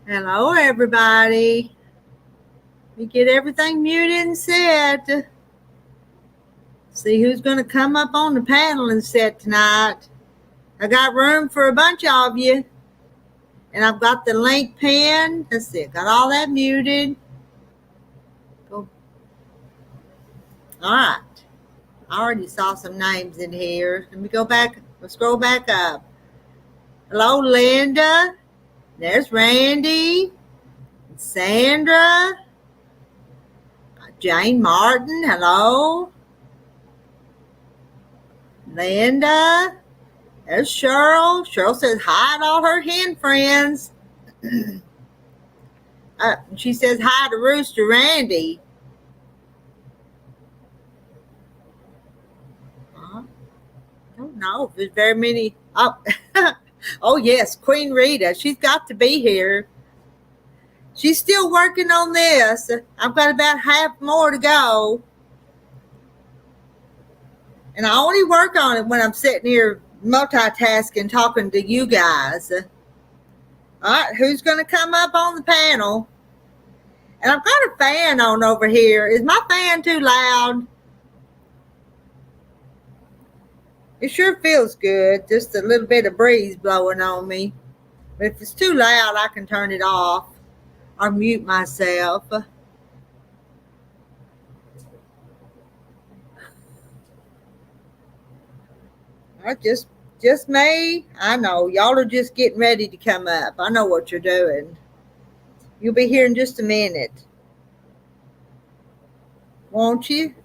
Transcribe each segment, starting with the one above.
Hello, everybody. We get everything muted and set. See who's going to come up on the panel and set tonight. I got room for a bunch of you. And I've got the link pinned. Let's see, got all that muted. Go. All right. I already saw some names in here. Let me go back. Let's scroll back up. Hello, Linda. There's Randy. Sandra. Jane Martin. Hello. Linda. There's Cheryl. Cheryl says hi to all her hen friends. She says hi to Rooster Randy. I don't know if there's very many. Oh, oh yes, Queen Rita. She's got to be here. She's still working on this. I've got about half more to go. And I only work on it when I'm sitting here multitasking, talking to you guys. All right, who's going to come up on the panel? And I've got a fan on over here. Is my fan too loud? It sure feels good. Just a little bit of breeze blowing on me. But if it's too loud, I can turn it off or mute myself. Just me. I know. Y'all are just getting ready to come up. I know what you're doing. You'll be here in just a minute. Won't you?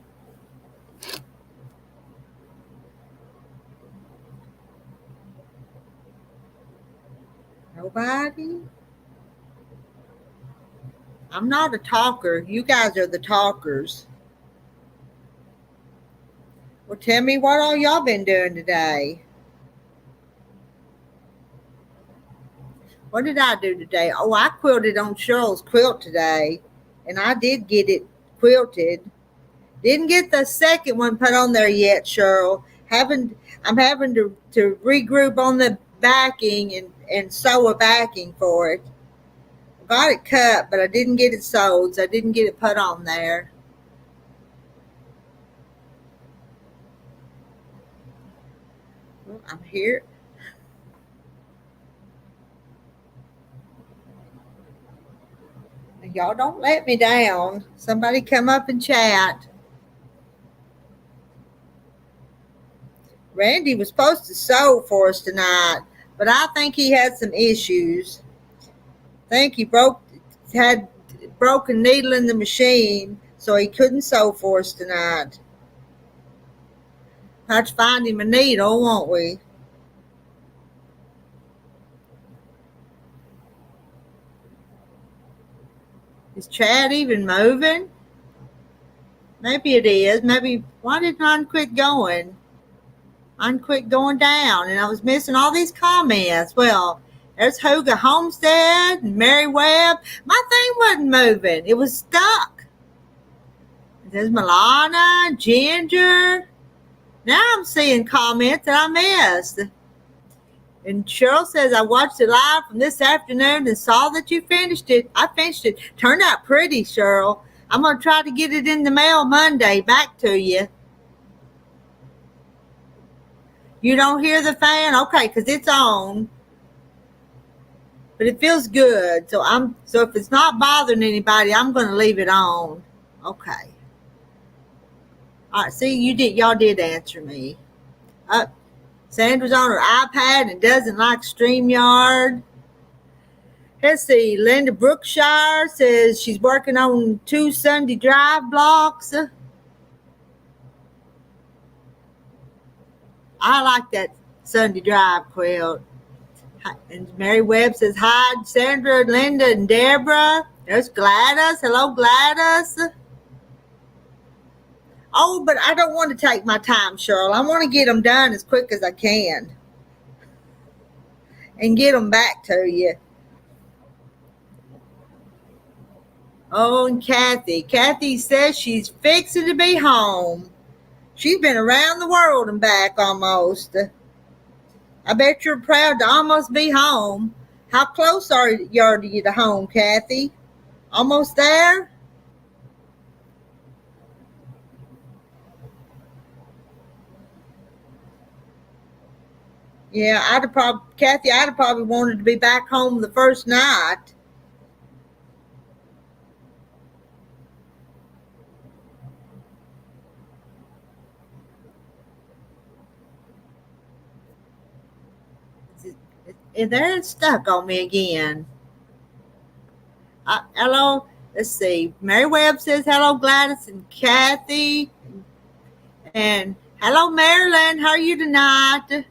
Nobody? I'm not a talker. You guys are the talkers. Well, tell me what all y'all been doing today. What did I do today? Oh, I quilted on Cheryl's quilt today, and I did get it quilted. Didn't get the second one put on there yet, Cheryl. I'm having to regroup on the backing and sew a backing for it. I got it cut, but I didn't get it sewed, so I didn't get it put on there. Well, I'm here. Y'all don't let me down. Somebody come up and chat. Randy was supposed to sew for us tonight, but I think he had some issues. I think he had broken needle in the machine, so he couldn't sew for us tonight. Have to find him a needle, won't we? Is Chad even moving? Maybe it is. Maybe, why did mine quit going? Mine quit going down, and I was missing all these comments. Well, there's Hoga Homestead and Mary Webb. My thing wasn't moving. It was stuck. There's Milana, Ginger. Now I'm seeing comments that I missed. And Cheryl says, I watched it live from this afternoon and saw that you finished it. I finished it. Turned out pretty, Cheryl. I'm going to try to get it in the mail Monday back to you. You don't hear the fan? Okay, because it's on. But it feels good. So if it's not bothering anybody, I'm going to leave it on. Okay. All right, see, y'all did answer me. Sandra's on her iPad and doesn't like StreamYard. Let's see. Linda Brookshire says she's working on 2 Sunday drive blocks. I like that Sunday drive quilt. And Mary Webb says, hi, Sandra, Linda, and Deborah. There's Gladys. Hello, Gladys. Oh, but I don't want to take my time, Cheryl. I want to get them done as quick as I can and get them back to you. Oh, and Kathy. Kathy says she's fixing to be home. She's been around the world and back almost. I bet you're proud to almost be home. How close are you to home, Kathy? Almost there? Yeah, Kathy, I'd have probably wanted to be back home the first night. And there it's stuck on me again. Hello, let's see. Mary Webb says hello, Gladys and Kathy. And hello, Marilyn. How are you tonight?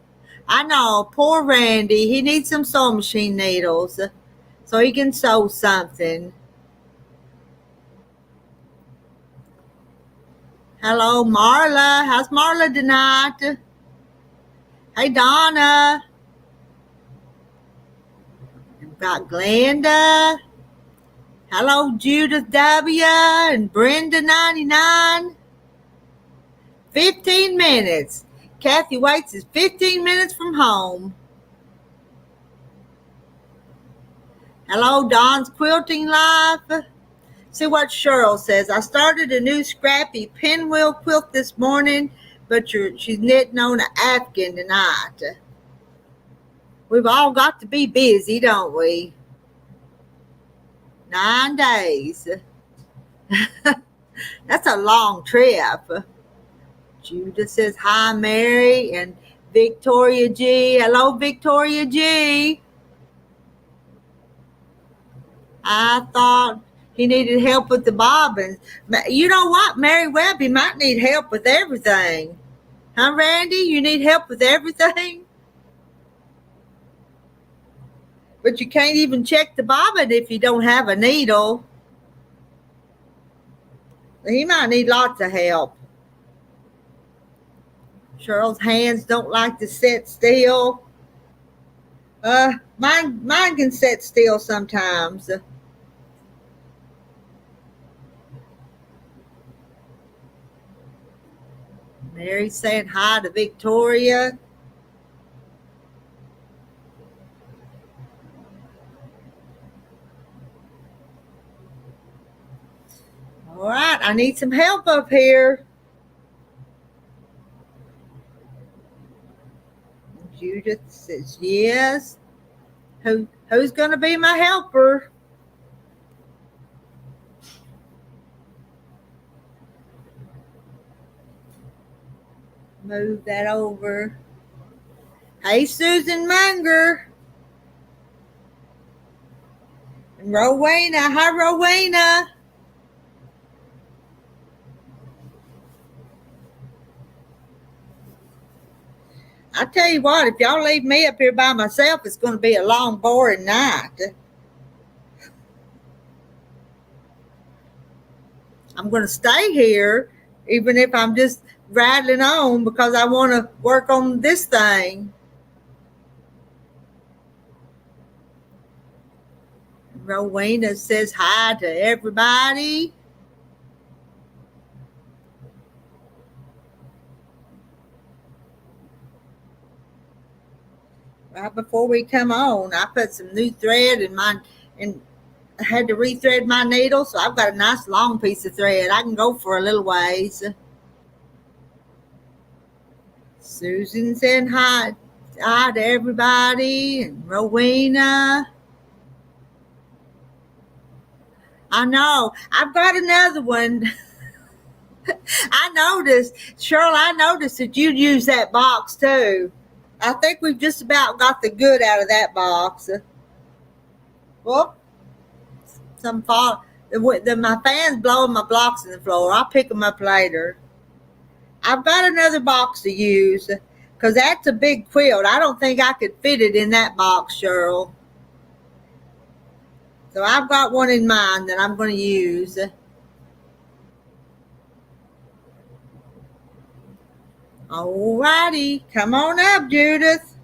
I know, poor Randy. He needs some sewing machine needles so he can sew something. Hello, Marla. How's Marla tonight? Hey, Donna. We've got Glenda. Hello, Judith W. and Brenda 99. 15 minutes. Kathy Waits is 15 minutes from home. Hello, Don's Quilting Life. See what Cheryl says. I started a new scrappy pinwheel quilt this morning, but she's knitting on an Afghan tonight. We've all got to be busy, don't we? 9 days. That's a long trip. Judith says, hi, Mary, and Victoria G. Hello, Victoria G. I thought he needed help with the bobbins. You know what, Mary Webb, he might need help with everything. Huh, Randy? You need help with everything? But you can't even check the bobbin if you don't have a needle. He might need lots of help. Cheryl's hands don't like to sit still. Mine can sit still sometimes. Mary's saying hi to Victoria. All right, I need some help up here. Judith says yes. Who's going to be my helper? Move that over. Hey, Susan Munger. And Rowena. Hi, Rowena. I tell you what, if y'all leave me up here by myself, it's going to be a long, boring night. I'm going to stay here, even if I'm just rattling on, because I want to work on this thing. Rowena says hi to everybody. Right before we come on, I put some new thread in mine and I had to rethread my needle, so I've got a nice long piece of thread. I can go for a little ways. Susan said hi to everybody, and Rowena. I know. I've got another one. I noticed, Cheryl, that you'd use that box too. I think we've just about got the good out of that box. Well, my fan's blowing my blocks in the floor. I'll pick them up later. I've got another box to use because that's a big quilt. I don't think I could fit it in that box, Cheryl. So I've got one in mind that I'm going to use. All righty. Come on up, Judith.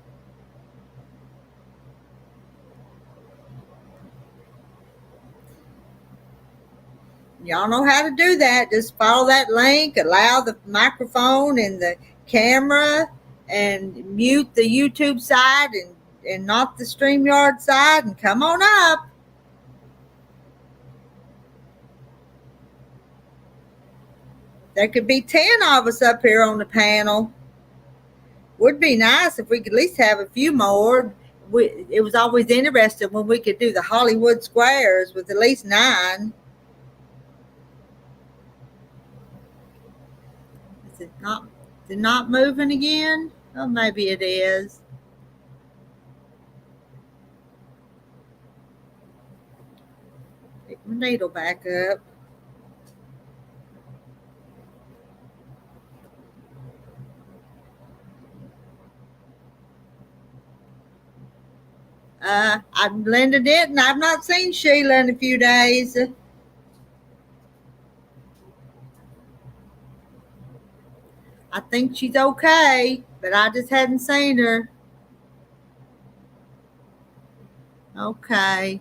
Y'all know how to do that. Just follow that link, allow the microphone and the camera, and mute the YouTube side, and and not the StreamYard side and come on up. There could be 10 of us up here on the panel. Would be nice if we could at least have a few more. It was always interesting when we could do the Hollywood squares with at least 9. Is it not moving again? Oh, maybe it is. Pick my needle back up. I've blended it, and I've not seen Sheila in a few days. I think she's okay, but I just hadn't seen her. Okay.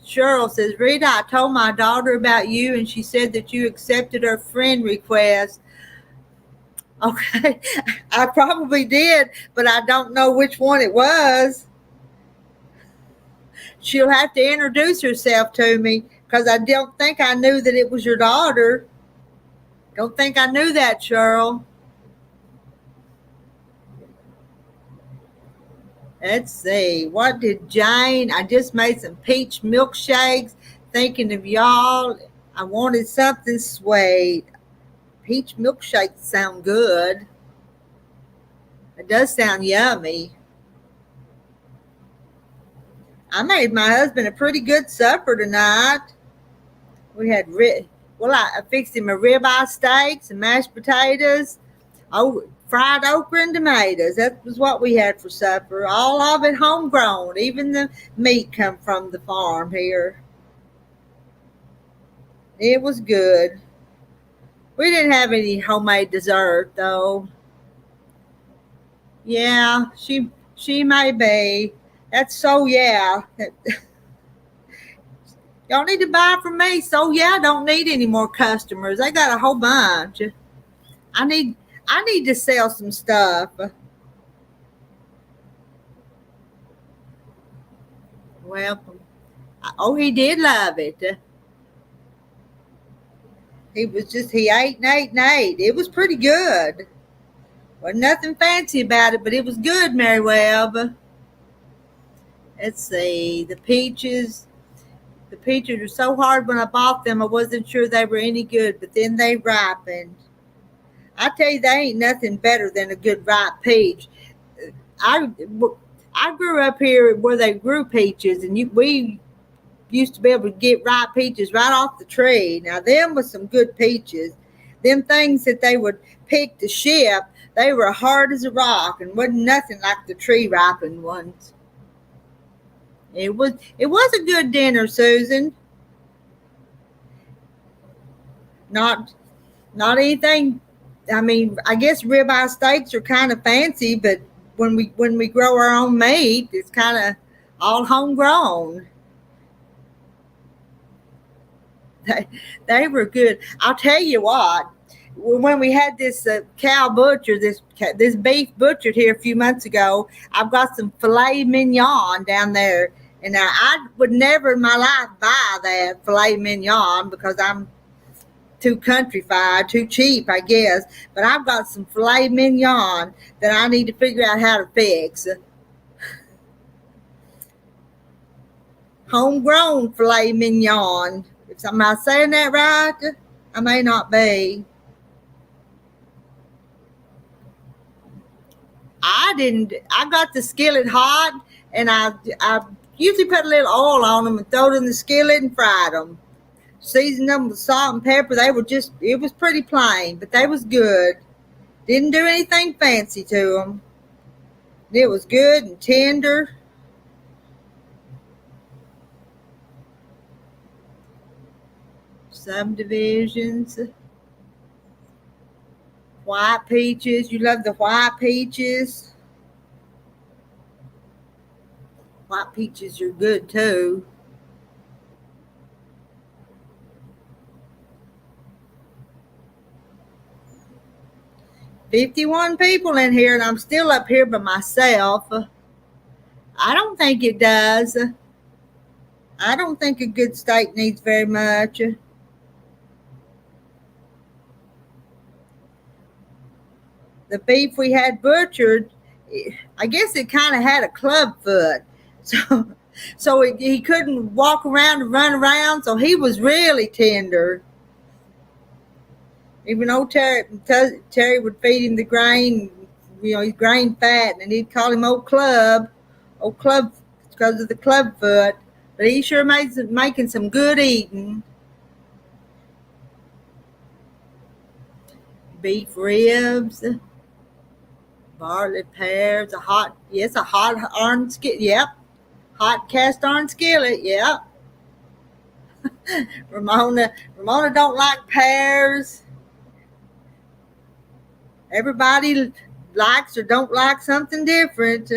Cheryl says, Rita, I told my daughter about you, and she said that you accepted her friend request. Okay, I probably did, but I don't know which one it was. She'll have to introduce herself to me because I don't think I knew that it was your daughter. Don't think I knew that, Cheryl. Let's see. What did Jane? I just made some peach milkshakes. Thinking of y'all. I wanted something sweet. Peach milkshakes sound good. It does sound yummy. I made my husband a pretty good supper tonight. We had I fixed him a ribeye steak, some mashed potatoes, fried okra and tomatoes. That was what we had for supper. All of it homegrown. Even the meat come from the farm here. It was good. We didn't have any homemade dessert though. Yeah, she may be. That's so yeah. Y'all need to buy from me. So yeah, I don't need any more customers. I got a whole bunch. I need to sell some stuff. Welcome. Oh, he did love it. He ate and ate and ate. It was pretty good. Wasn't nothing fancy about it, but it was good, Mary Webb. Let's see. The peaches were so hard when I bought them, I wasn't sure they were any good, but then they ripened. I tell you, they ain't nothing better than a good ripe peach. I grew up here where they grew peaches, and we used to be able to get ripe peaches right off the tree. Now, them was some good peaches. Them things that they would pick to ship, they were hard as a rock and wasn't nothing like the tree ripened ones. It was a good dinner, Susan. Not anything. I mean, I guess ribeye steaks are kind of fancy, but when we grow our own meat, it's kind of all homegrown. They were good. I'll tell you what. When we had this cow butcher, this beef butchered here a few months ago, I've got some filet mignon down there, and I would never in my life buy that filet mignon because I'm too countrified, too cheap, I guess. But I've got some filet mignon that I need to figure out how to fix. Homegrown filet mignon. Am I saying that right? I may not be. I got the skillet hot, and I usually put a little oil on them and throw it in the skillet and fried them. Seasoned them with salt and pepper. It was pretty plain, but they was good. Didn't do anything fancy to them. It was good and tender. Subdivisions. White peaches. You love the white peaches. White peaches are good too. 51 people in here, and I'm still up here by myself. I don't think it does. I don't think a good steak needs very much. The beef we had butchered, I guess it kind of had a club foot. So he couldn't walk around and run around, so he was really tender. Even though Terry would feed him the grain, he's grain fat, and he'd call him old club, because of the club foot. But he sure making some good eating. Beef ribs, barley pears, a hot iron skillet. Yep, hot cast iron skillet. Yep. Ramona don't like pears. Everybody likes or don't like something different.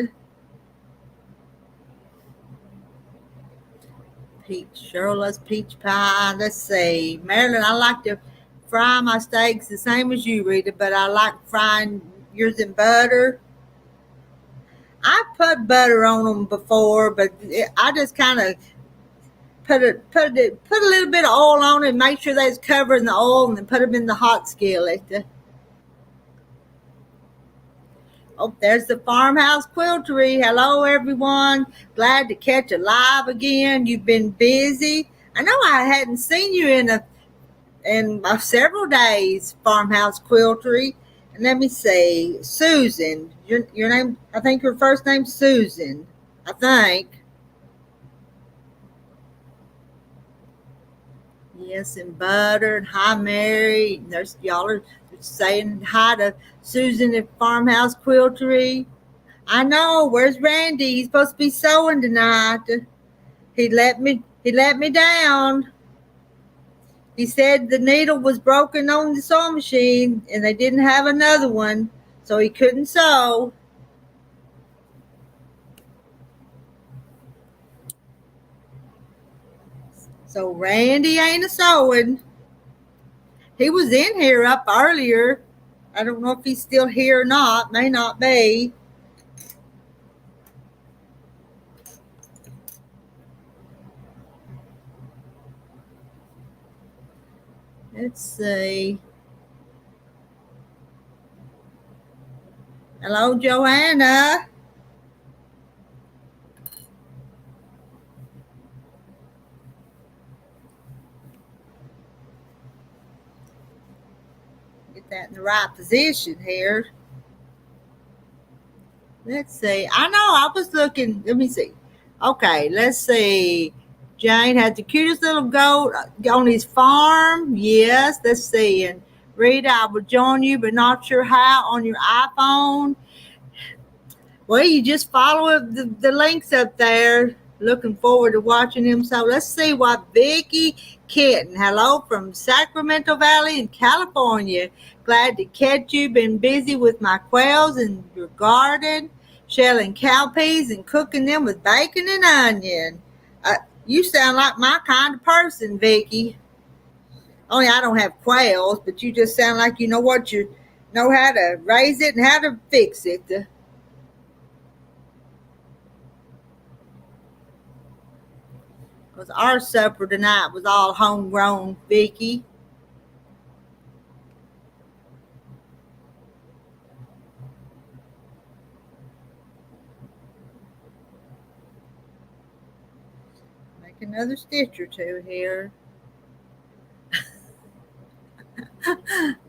Shirley's peach pie. Let's see. Marilyn, I like to fry my steaks the same as you, Rita, but I like frying yours in butter. I put butter on them before, but I just kind of put a little bit of oil on it and make sure that's covered in the oil, and then put them in the hot skillet. Oh, there's the Farmhouse Quiltery. Hello, everyone. Glad to catch you live again. You've been busy. I know I hadn't seen you in several days, Farmhouse Quiltery. And let me see, Susan. Your name, I think your first name's Susan. I think. Yes, and butter and hi, Mary. There's y'all are saying hi to Susan at Farmhouse Quiltery. I know. Where's Randy? He's supposed to be sewing tonight. He let me down. He said the needle was broken on the sewing machine and they didn't have another one, so he couldn't sew. So Randy ain't a sewing. He was in here up earlier. I don't know if he's still here or not. May not be. Let's see. Hello, Joanna. Get that in the right position here. Let's see. I know I was looking. Let me see. Okay, let's see. Jane had the cutest little goat on his farm. Yes, let's see. And Rita, I will join you, but not sure how on your iPhone. Well, you just follow the links up there. Looking forward to watching them. So let's see what Vicki Kitten. Hello from Sacramento Valley in California. Glad to catch you. Been busy with my quails in your garden, shelling cowpeas and cooking them with bacon and onion. You sound like my kind of person, Vicki. Only I don't have quails, but you just sound like you know how to raise it and how to fix it. Because our supper tonight was all homegrown, Vicki. Make another stitch or two here.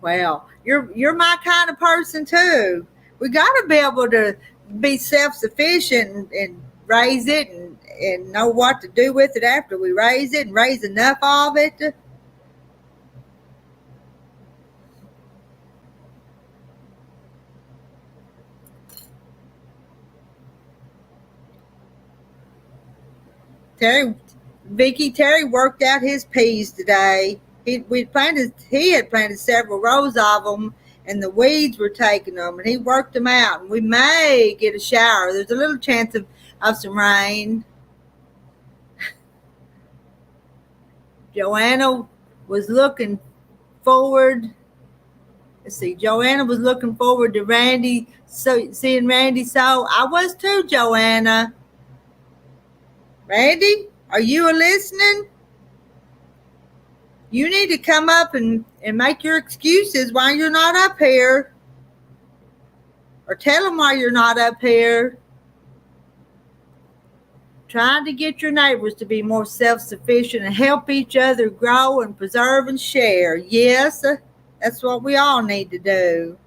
Well, you're my kind of person too. We got to be able to be self-sufficient and raise it and know what to do with it after we raise it and raise enough of it. Terry worked out his peas today. He had planted several rows of them, and the weeds were taking them, and he worked them out. And we may get a shower. There's a little chance of some rain. Joanna was looking forward Let's see. Joanna was looking forward to seeing Randy. So I was too, Joanna. Randy, are you listening? You need to come up and make your excuses why you're not up here. Or tell them why you're not up here. Trying to get your neighbors to be more self-sufficient and help each other grow and preserve and share. Yes, that's what we all need to do.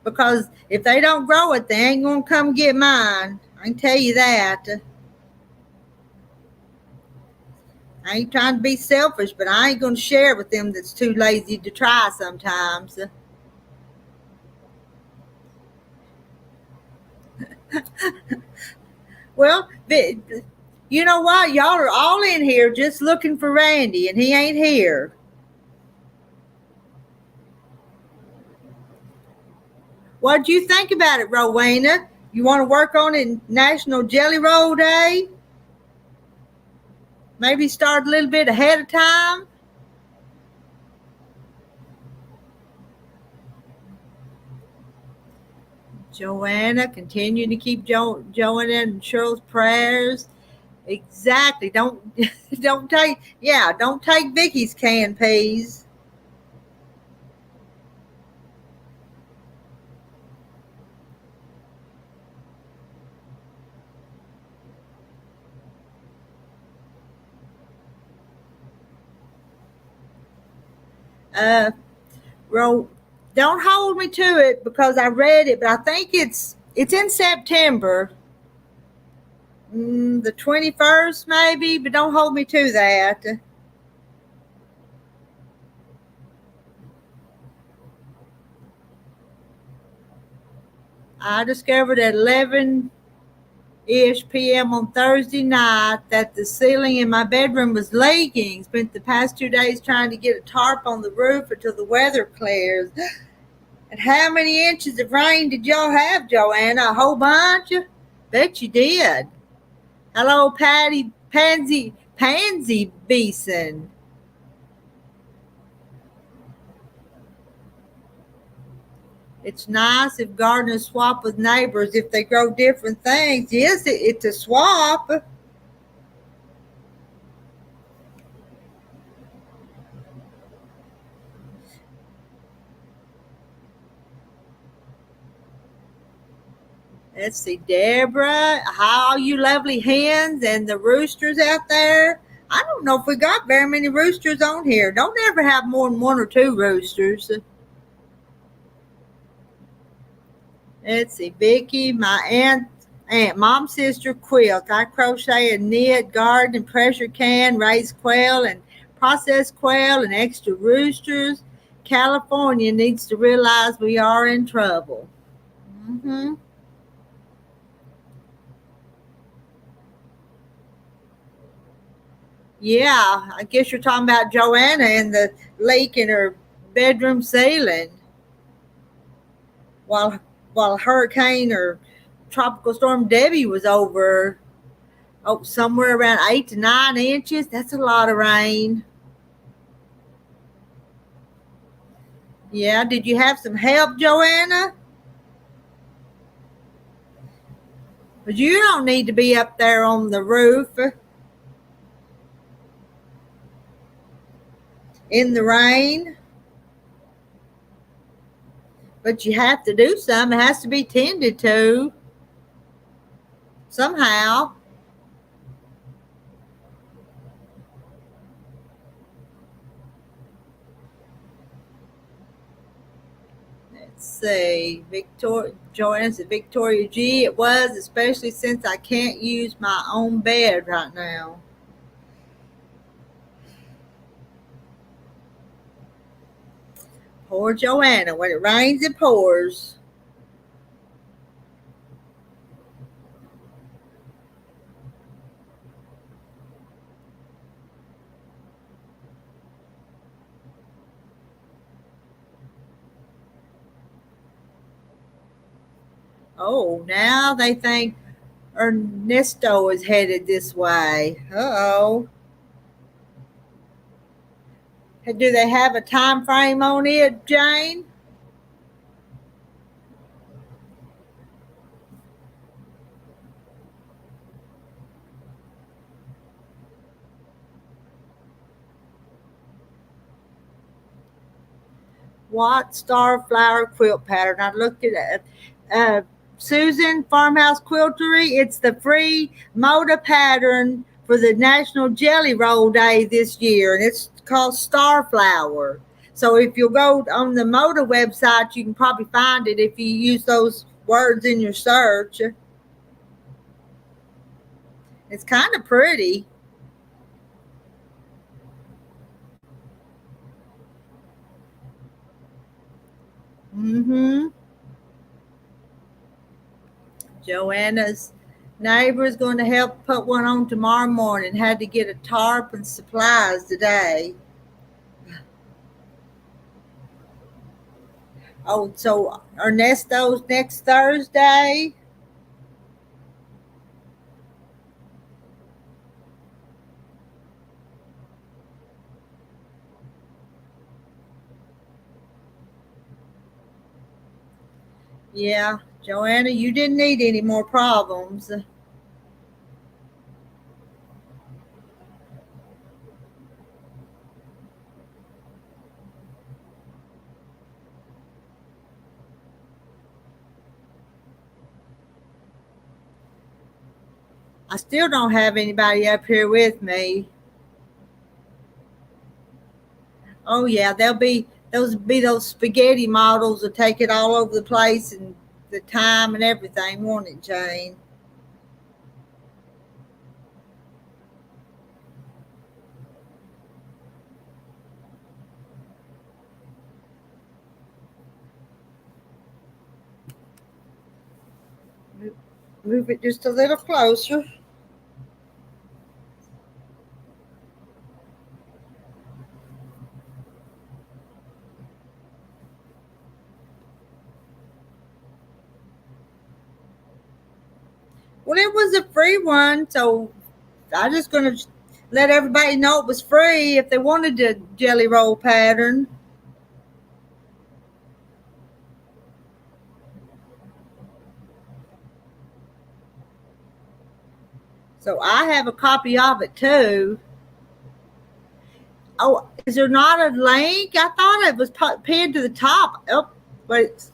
Because if they don't grow it, they ain't going to come get mine. I can tell you that. I ain't trying to be selfish, but I ain't going to share with them that's too lazy to try sometimes. Well, you know what? Y'all are all in here just looking for Randy, and he ain't here. What'd you think about it, Rowena? You want to work on it National Jelly Roll Day? Maybe start a little bit ahead of time? Joanna, continue to keep Joanna in Cheryl's prayers. Exactly. Don't take Vicky's canned peas. Don't hold me to it because I read it, but I think it's in September. The 21st maybe, but don't hold me to that. I discovered at 11-ish p.m. on Thursday night that the ceiling in my bedroom was leaking. Spent the past 2 days trying to get a tarp on the roof until the weather clears. And how many inches of rain did y'all have, Joanna? A whole bunch? Bet you did. Hello, Pansy Beeson. It's nice if gardeners swap with neighbors if they grow different things. Yes, it's a swap. Let's see, Deborah, how you lovely hens and the roosters out there. I don't know if we got very many roosters on here. Don't ever have more than 1 or 2 roosters. Let's see, Vicky, my mom's sister quilt. I crochet and knit, garden and pressure can, raise quail and process quail and extra roosters. California needs to realize we are in trouble. Mm-hmm. Yeah, I guess you're talking about Joanna and the leak in her bedroom ceiling while hurricane or tropical storm Debbie was over. Oh, somewhere around 8 to 9 inches. That's a lot of rain. Yeah, did you have some help, Joanna? But you don't need to be up there on the roof in the rain. But you have to do something. It has to be tended to somehow. Let's see. Joanne said Victoria G. It was, especially since I can't use my own bed right now. Poor Joanna. When it rains, it pours. Oh, now they think Ernesto is headed this way. Uh-oh. Do they have a time frame on it, Jane? What Starflower quilt pattern? I looked at it. Susan Farmhouse Quiltery. It's the free Moda pattern for the National Jelly Roll Day this year, and it's called Starflower. So if you'll go on the Moda website, you can probably find it if you use those words in your search. It's kind of pretty. Mm-hmm. Joanna's neighbor is going to help put one on tomorrow morning. Had to get a tarp and supplies today. Oh, so Ernesto's next Thursday? Yeah, Joanna, you didn't need any more problems. I still don't have anybody up here with me. Oh yeah, those spaghetti models will take it all over the place and the time and everything, won't it, Jane? Move it just a little closer. Well, it was a free one, so I just gonna let everybody know it was free if they wanted the jelly roll pattern. So I have a copy of it too. Oh, is there not a link? I thought it was pinned to the top. Oh, wait,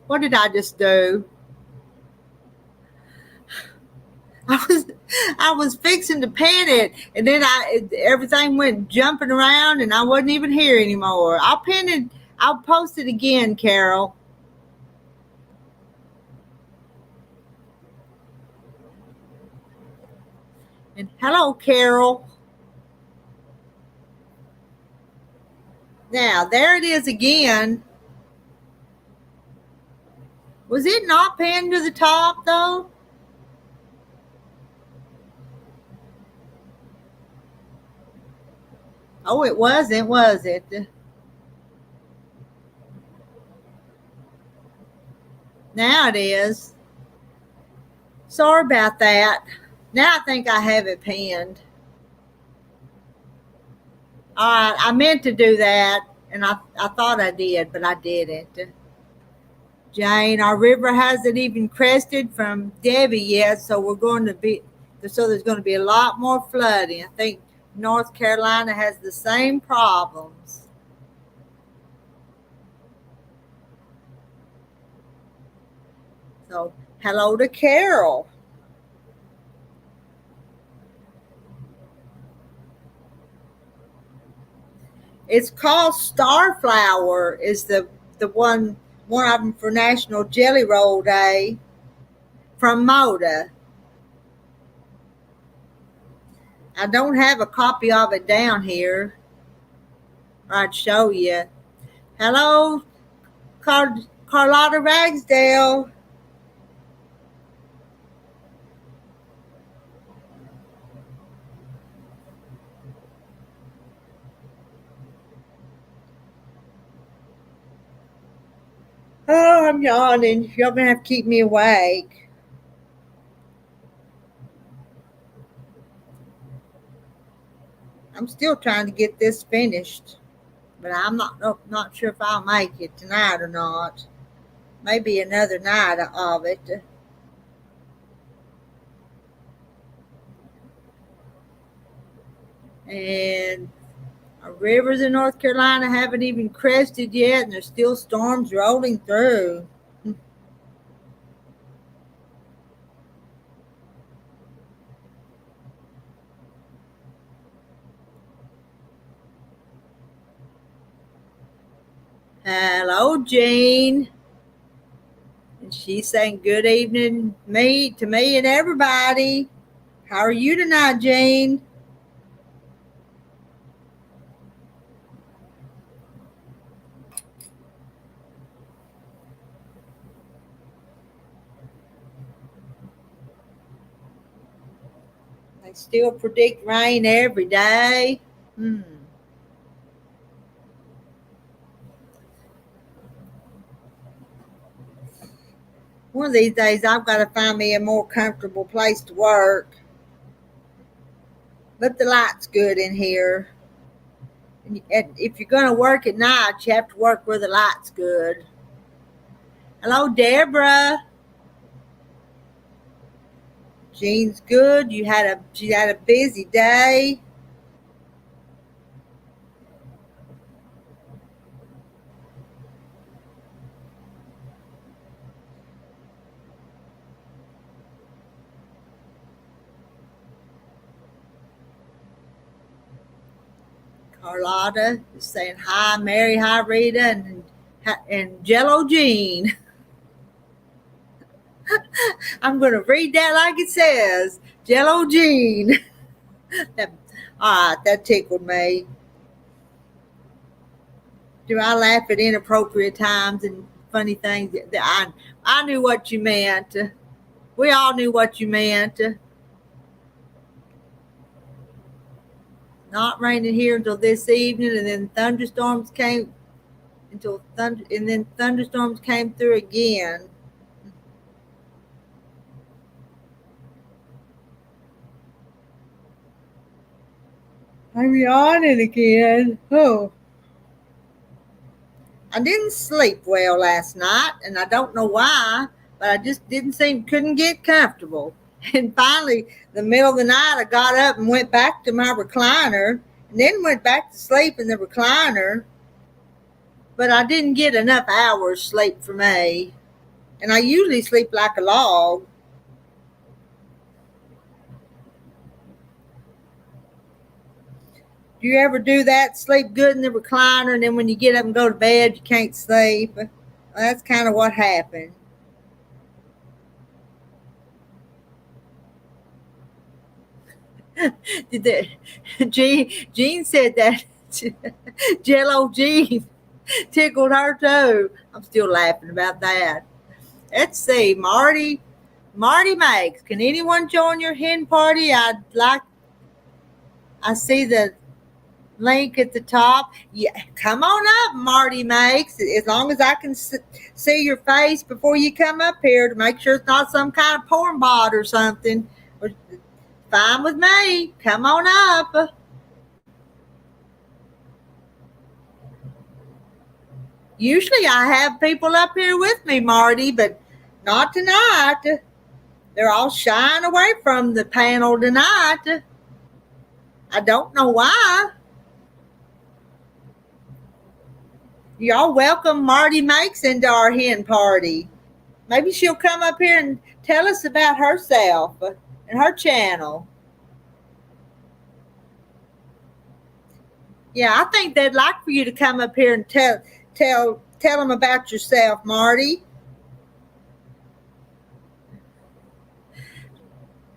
what did I just do? I was I was fixing to pin it, and then everything went jumping around, and I wasn't even here anymore. I'll pin it. I'll post it again, Carol. And hello, Carol. Now there it is again. Was it not pinned to the top though? Oh, it wasn't, was it? Now it is. Sorry about that. Now I think I have it pinned. All right, I meant to do that, and I thought I did, but I didn't. Jane, our river hasn't even crested from Debbie yet, so there's going to be a lot more flooding. I think North Carolina has the same problems. So, hello to Carol. It's called Starflower. Is the one of them for National Jelly Roll Day from Moda. I don't have a copy of it down here. I'd show you. Hello, Carlotta Ragsdale. Oh, I'm yawning. You're gonna have to keep me awake. I'm still trying to get this finished, but I'm not sure if I'll make it tonight or not. Maybe another night of it. And our rivers in North Carolina haven't even crested yet, and there's still storms rolling through. Hello, Jean. And she's saying good evening to me and everybody. How are you tonight, Jean? They still predict rain every day. One of these days, I've got to find me a more comfortable place to work. But the light's good in here. And if you're going to work at night, you have to work where the light's good. Hello, Deborah. Jean's good. She had a busy day. Carlotta is saying hi, Mary, hi, Rita, and Jello Jean. I'm going to read that like it says, Jello Jean. All right, that tickled me. Do I laugh at inappropriate times and funny things? I knew what you meant. We all knew what you meant. Not raining here until this evening, and then thunderstorms came and then thunderstorms came through again. I'm yawning again. Oh. I didn't sleep well last night, and I don't know why, but I just couldn't get comfortable. And finally, the middle of the night, I got up and went back to my recliner, and then went back to sleep in the recliner. But I didn't get enough hours sleep for me, and I usually sleep like a log. Do you ever do that? Sleep good in the recliner, and then when you get up and go to bed, you can't sleep? Well, that's kind of what happened. Jean said that Jello Jean tickled her too. I'm still laughing about that. Let's see, Marty makes. Can anyone join your hen party? I see the link at the top. Yeah, come on up, Marty makes. As long as I can see your face before you come up here to make sure it's not some kind of porn bot or something. Fine with me. Come on up. Usually I have people up here with me, Marty, but not tonight. They're all shying away from the panel tonight. I don't know why. Y'all welcome Marty Makes into our hen party. Maybe she'll come up here and tell us about herself and her channel. Yeah, I think they'd like for you to come up here and tell them about yourself, Marty.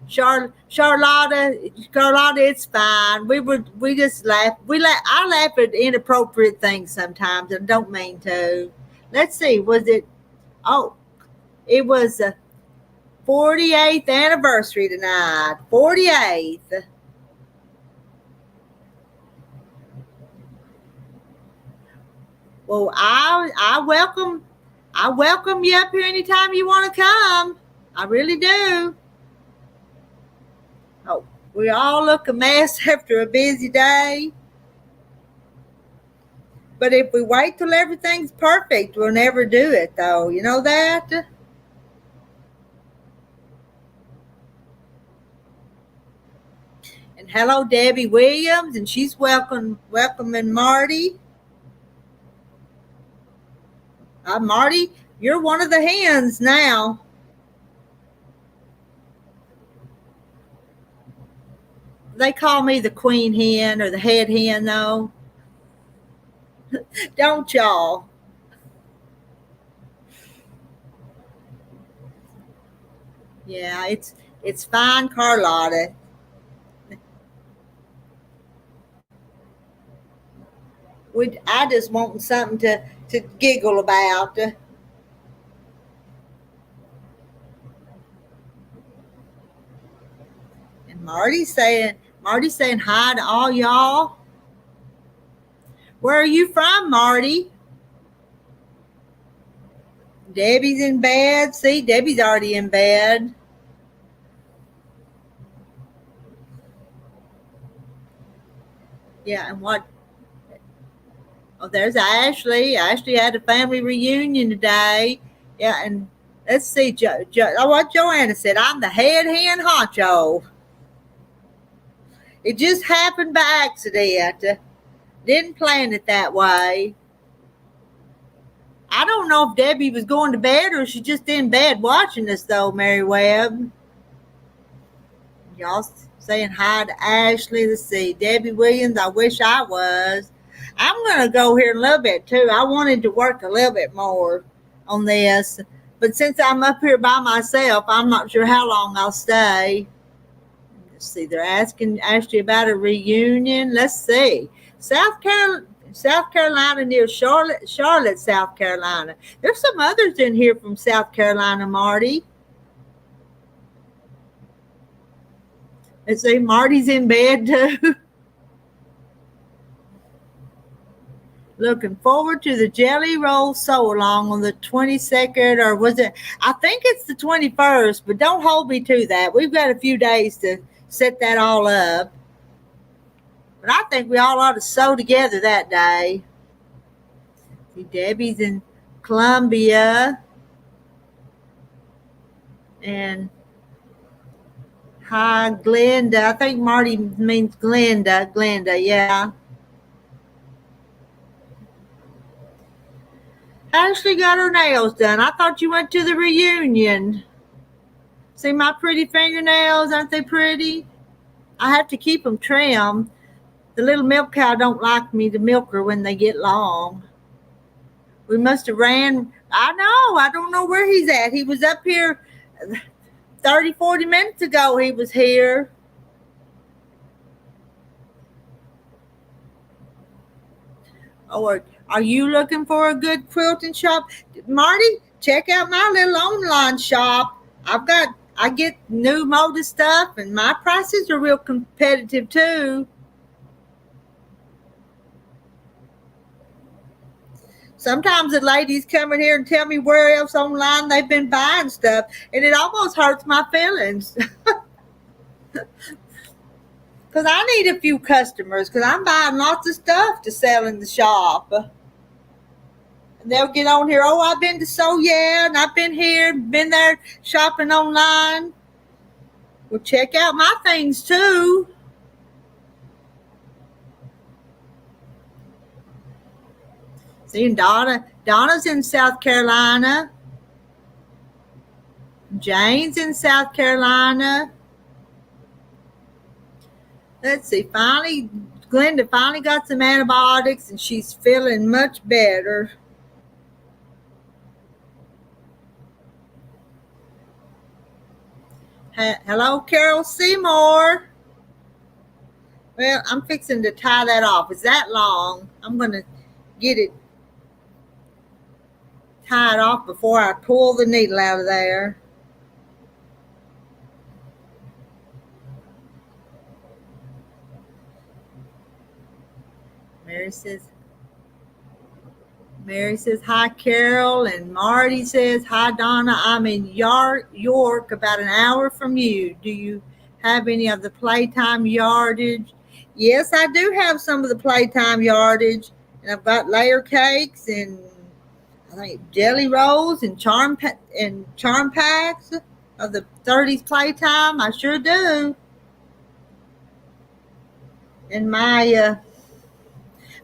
Charlotta, it's fine. We just laugh. I laugh at inappropriate things sometimes, and don't mean to. Let's see. Was it? Oh, it was a 48th anniversary tonight. 48th. Well, I welcome you up here anytime you want to come. I really do. Oh, We all look a mess after a busy day. But if we wait till everything's perfect, we'll never do it, though. You know that? And hello, Debbie Williams, and she's welcoming Marty. Marty, you're one of the hens now. They call me the queen hen or the head hen, though. Don't y'all? Yeah, it's fine, Carlotta. I just want something to giggle about. And Marty's saying hi to all y'all. Where are you from, Marty? Debbie's in bed. See, Debbie's already in bed. Yeah, and what? Oh, there's Ashley. Ashley had a family reunion today. Yeah, and let's see, what Joanna said. I'm the head hen honcho. It just happened by accident. Didn't plan it that way. I don't know if Debbie was going to bed or she's just in bed watching us, though, Mary Webb. Y'all saying hi to Ashley. Let's see. Debbie Williams, I wish I was. I'm going to go here in a little bit, too. I wanted to work a little bit more on this. But since I'm up here by myself, I'm not sure how long I'll stay. Let's see. They're asking Ashley about a reunion. Let's see. South Carolina near Charlotte, South Carolina. There's some others in here from South Carolina, Marty. Let's see, Marty's in bed too. Looking forward to the Jelly Roll Sew Along on the 22nd, or was it? I think it's the 21st, but don't hold me to that. We've got a few days to set that all up. But I think we all ought to sew together that day. See, Debbie's in Columbia. And hi, Glenda. I think Marty means Glenda. Glenda, yeah. Ashley got her nails done. I thought you went to the reunion. See my pretty fingernails? Aren't they pretty? I have to keep them trimmed. The little milk cow don't like me to milk her when they get long. We must have ran. I know. I don't know where he's at. He was up here 30, 40 minutes ago. He was here. Oh, are you looking for a good quilting shop? Marty, check out my little online shop. I get new molded stuff, and my prices are real competitive too. Sometimes the ladies come in here and tell me where else online they've been buying stuff, and it almost hurts my feelings. Because I need a few customers, because I'm buying lots of stuff to sell in the shop. And they'll get on here, oh, I've been to So Yeah, and I've been here, been there shopping online. Well, check out my things too. See, Donna's in South Carolina. Jane's in South Carolina. Let's see, Glenda finally got some antibiotics and she's feeling much better. Hello, Carol Seymour. Well, I'm fixing to tie that off. It's that long. I'm going to get it tied off before I pull the needle out of there. Mary says, hi, Carol. And Marty says, hi, Donna. I'm in York, about an hour from you. Do you have any of the playtime yardage. Yes, I do have some of the playtime yardage, and I've got layer cakes and I think jelly rolls and charm packs of the 30s playtime. I sure do. And my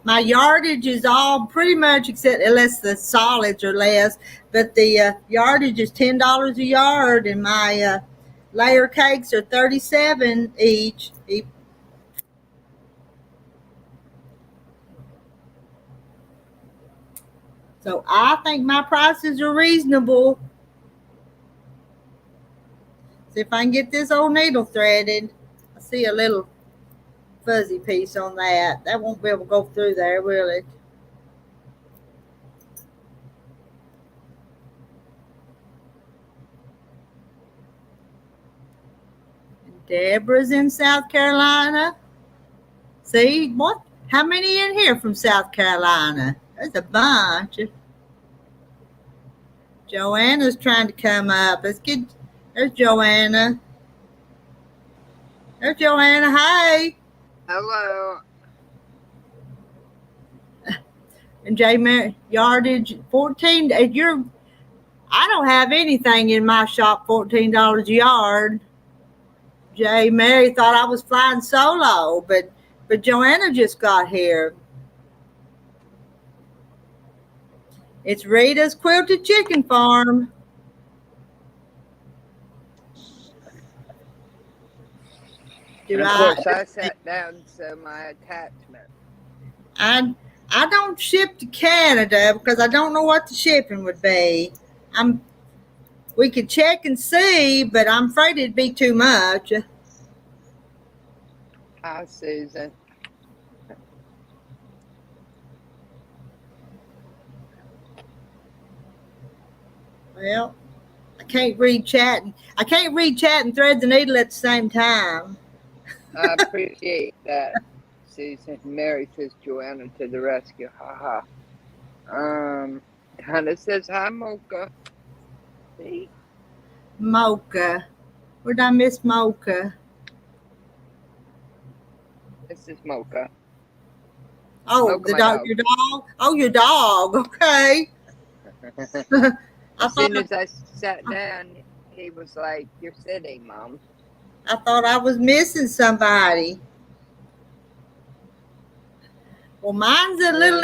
yardage is all pretty much except unless the solids are less, but the yardage is $10 a yard, and my layer cakes are 37 each. So I think my prices are reasonable. See if I can get this old needle threaded. I see a little fuzzy piece on that. That won't be able to go through there, will it? Deborah's in South Carolina. See, what? How many in here from South Carolina? There's a bunch. Joanna's trying to come up. Let's get. There's Joanna. There's Joanna. Hey. Hello. And J yardage 14. I don't have anything in my shop $14 a yard. J Mary thought I was flying solo, but Joanna just got here. It's Rita's Quilted Chicken Farm. And of course, I sat down to my attachment. I don't ship to Canada because I don't know what the shipping would be. We could check and see, but I'm afraid it'd be too much. Hi, Susan. Well, I can't read chat and thread the needle at the same time. I appreciate that, Susan. Mary says Joanna to the rescue. Haha. Donna says hi, Mocha. See? Mocha. Where did I miss Mocha? This is Mocha. Oh, Mocha, the dog, your dog? Oh, your dog. Okay. As soon as I sat down, he was like, "You're sitting, Mom." I thought I was missing somebody. Well, mine's a little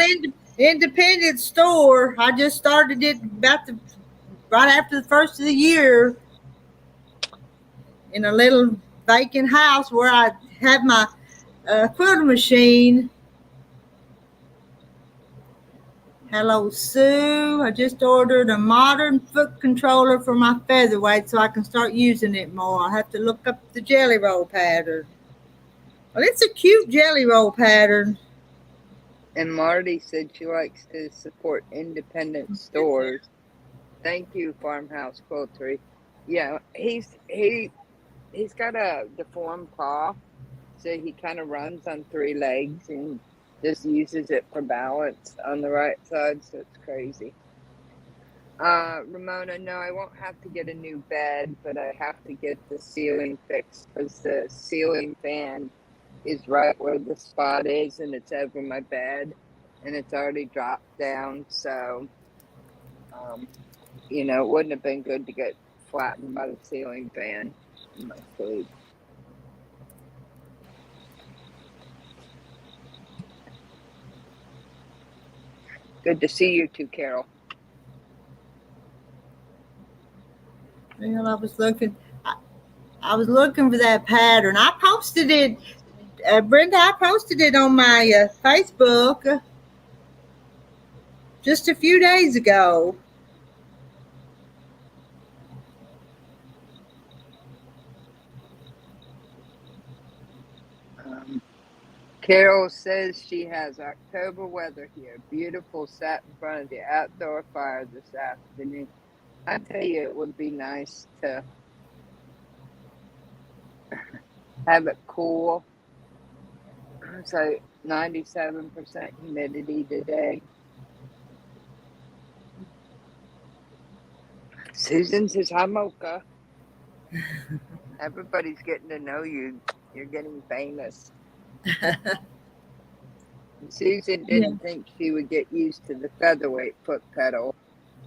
independent store. I just started it right after the first of the year in a little vacant house where I have my quilting machine. Hello, Sue. I just ordered a modern foot controller for my featherweight so I can start using it more. I'll have to look up the jelly roll pattern. Well, it's a cute jelly roll pattern. And Marty said she likes to support independent stores. Thank you, Farmhouse Quiltery. Yeah, he's got a deformed paw, so he kind of runs on 3 legs and just uses it for balance on the right side, so it's crazy. Ramona, no, I won't have to get a new bed, but I have to get the ceiling fixed because the ceiling fan is right where the spot is and it's over my bed and it's already dropped down, so it wouldn't have been good to get flattened by the ceiling fan in my sleep. Good to see you too, Carol. Well, I was looking for that pattern. I posted it, Brenda. I posted it on my Facebook just a few days ago. Carol says she has October weather here. Beautiful, sat in front of the outdoor fire this afternoon. I tell you, it would be nice to have it cool. So 97% humidity today. Susan says hi, Mocha. Everybody's getting to know you. You're getting famous. Susan didn't think she would get used to the featherweight foot pedal,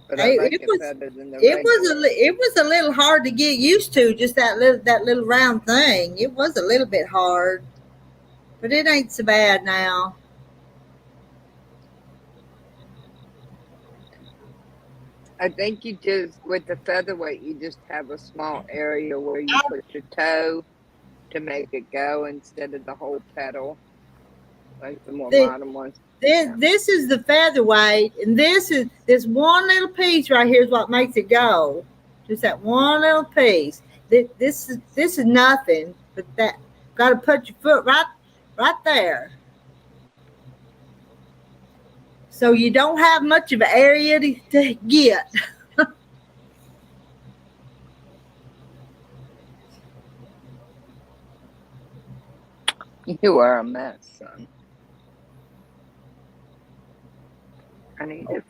but I like it better than the regular. It was a little hard to get used to, just that little round thing. It was a little bit hard, but it ain't so bad now. I think you just, with the featherweight, you just have a small area where you put your toe to make it go instead of the whole pedal, like the more modern ones. This is the featherweight, and this one little piece right here is what makes it go. Just that one little piece. This is nothing, but that got to put your foot right there. So you don't have much of an area to get. You are a mess, son.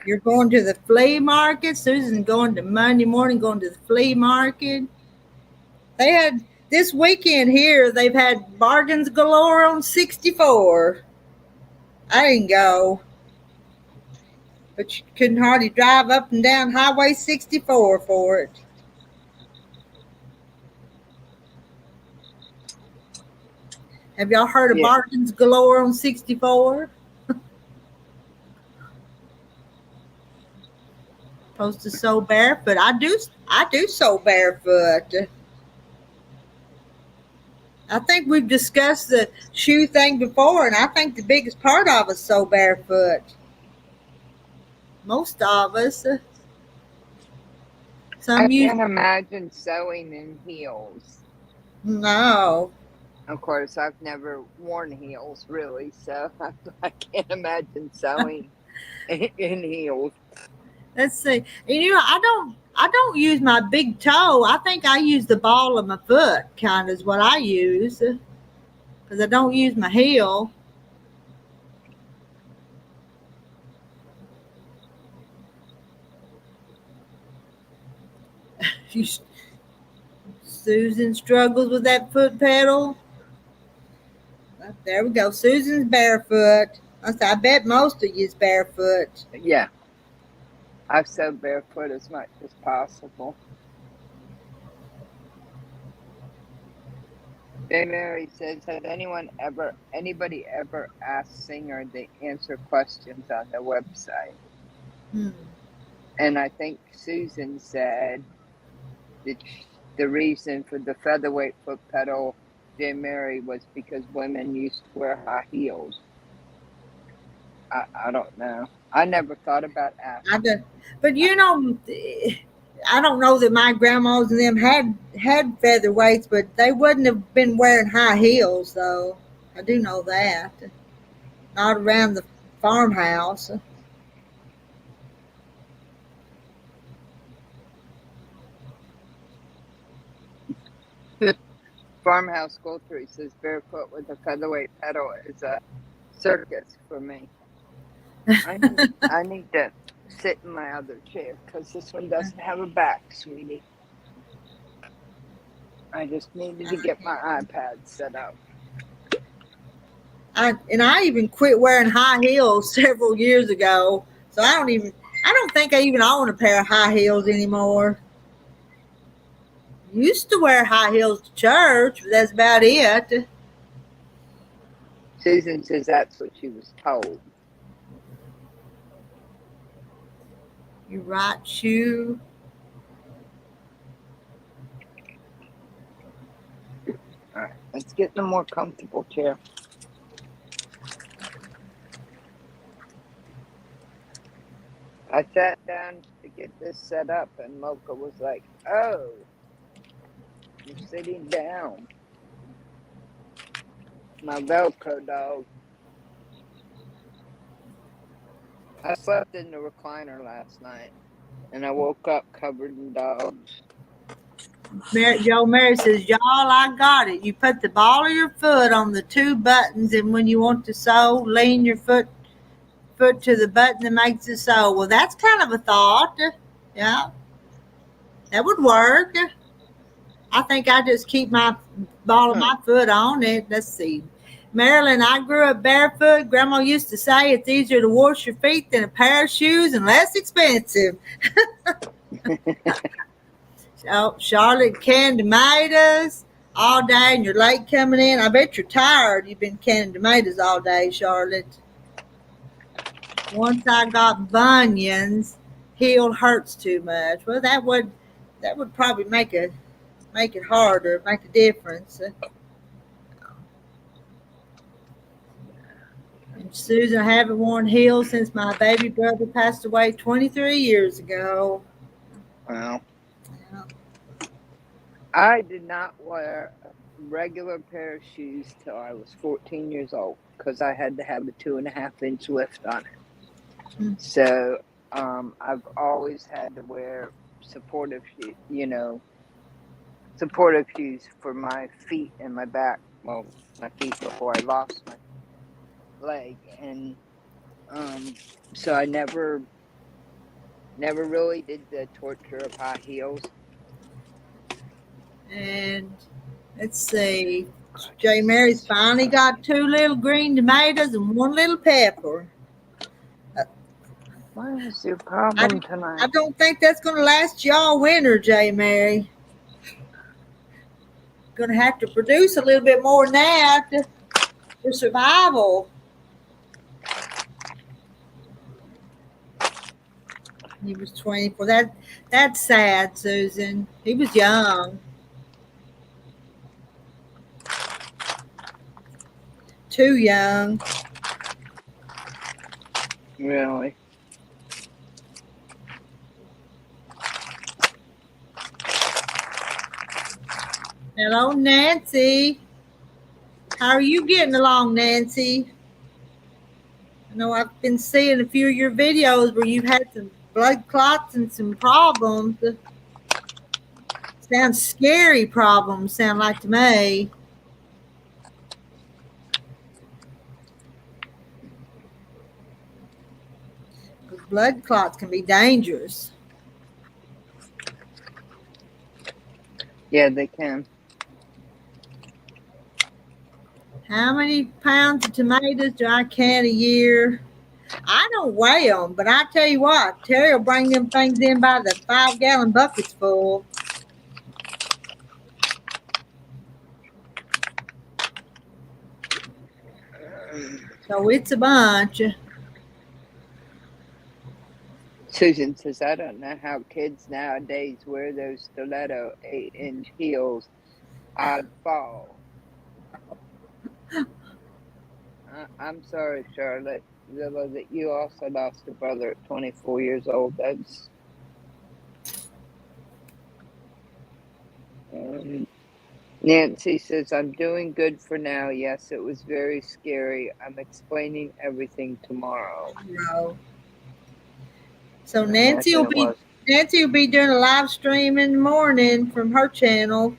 You're going to the flea market. Susan's going to Monday morning, going to the flea market. They had this weekend here, they've had bargains galore on 64. I didn't go, but you couldn't hardly drive up and down Highway 64 for it. Have y'all heard of bargains galore on 64? Supposed to sew barefoot. I do sew barefoot. I think we've discussed the shoe thing before, and I think the biggest part of us sew barefoot. Most of us. I can't imagine sewing in heels. No. Of course, I've never worn heels, really, so I can't imagine sewing in heels. Let's see. I don't use my big toe. I think I use the ball of my foot, kind of is what I use, because I don't use my heel. Susan struggles with that foot pedal. There we go. Susan's barefoot. I bet most of you's barefoot. Yeah. I've sewed barefoot as much as possible. Jay Mary says, has anybody ever asked Singer to answer questions on their website? And I think Susan said that the reason for the featherweight foot pedal, Jay Mary, was because women used to wear high heels. I don't know. I never thought about asking. But I don't know that my grandmas and them had featherweights, but they wouldn't have been wearing high heels, though. I do know that. Not around the farmhouse. Farmhouse Quilter says barefoot with a featherweight pedal is a circus for me. I need to sit in my other chair because this one doesn't have a back, sweetie. I just needed to get my iPad set up. I even quit wearing high heels several years ago, so I don't think I even own a pair of high heels anymore. Used to wear high heels to church, but that's about it. Susan says that's what she was told. Your right shoe. All right, let's get in a more comfortable chair. I sat down to get this set up, and Mocha was like, "Oh, you're sitting down." My Velcro dog. I slept in the recliner last night, and I woke up covered in dogs. Joe Mary says, y'all, I got it. You put the ball of your foot on the two buttons, and when you want to sew, lean your foot to the button that makes it sew. Well, that's kind of a thought. Yeah. That would work. I think I just keep my ball of my foot on it. Let's see. Marilyn, I grew up barefoot. Grandma used to say it's easier to wash your feet than a pair of shoes and less expensive. Oh, Charlotte, canned tomatoes all day and you're late coming in. I bet you're tired. You've been canning tomatoes all day, Charlotte. Once I got bunions, heel hurts too much. Well, that would probably make it harder, make a difference. And Susan, I haven't worn heels since my baby brother passed away 23 years ago. Well, Yeah. I did not wear a regular pair of shoes till I was 14 years old because I had to have a 2.5-inch lift on it. So I've always had to wear supportive shoes for my feet and my back. Well, my feet before I lost my leg, and so I never really did the torture of high heels. And let's see. J. Mary's finally got 2 little green tomatoes and 1 little pepper. What is your problem tonight? I don't think that's going to last you all winter, J. Mary. Going to have to produce a little bit more than that for survival. He was 24. That's sad, Susan. He was young. Too young. Really? Hello, Nancy. How are you getting along, Nancy? I know I've been seeing a few of your videos where you've had some blood clots and some problems. Sounds scary problems, sound like to me. Because blood clots can be dangerous. Yeah, they can. How many pounds of tomatoes do I can a year? I don't weigh them, but I tell you what, Terry will bring them things in by the 5-gallon buckets full. So it's a bunch. Susan says, I don't know how kids nowadays wear those stiletto 8-inch heels. I'd fall. I'm sorry, Charlotte, Zilla, that you also lost a brother at 24 years old. That's Nancy says, I'm doing good for now. Yes, it was very scary. I'm explaining everything tomorrow. No. So Nancy will be doing a live stream in the morning from her channel.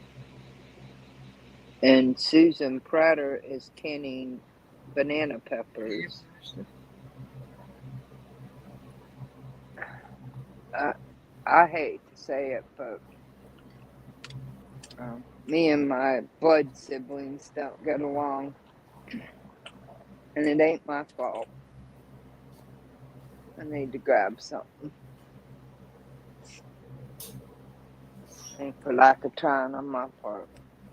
And Susan Prater is canning banana peppers. I hate to say it, but me and my blood siblings don't get along. And it ain't my fault. I need to grab something. And for lack of trying on my part.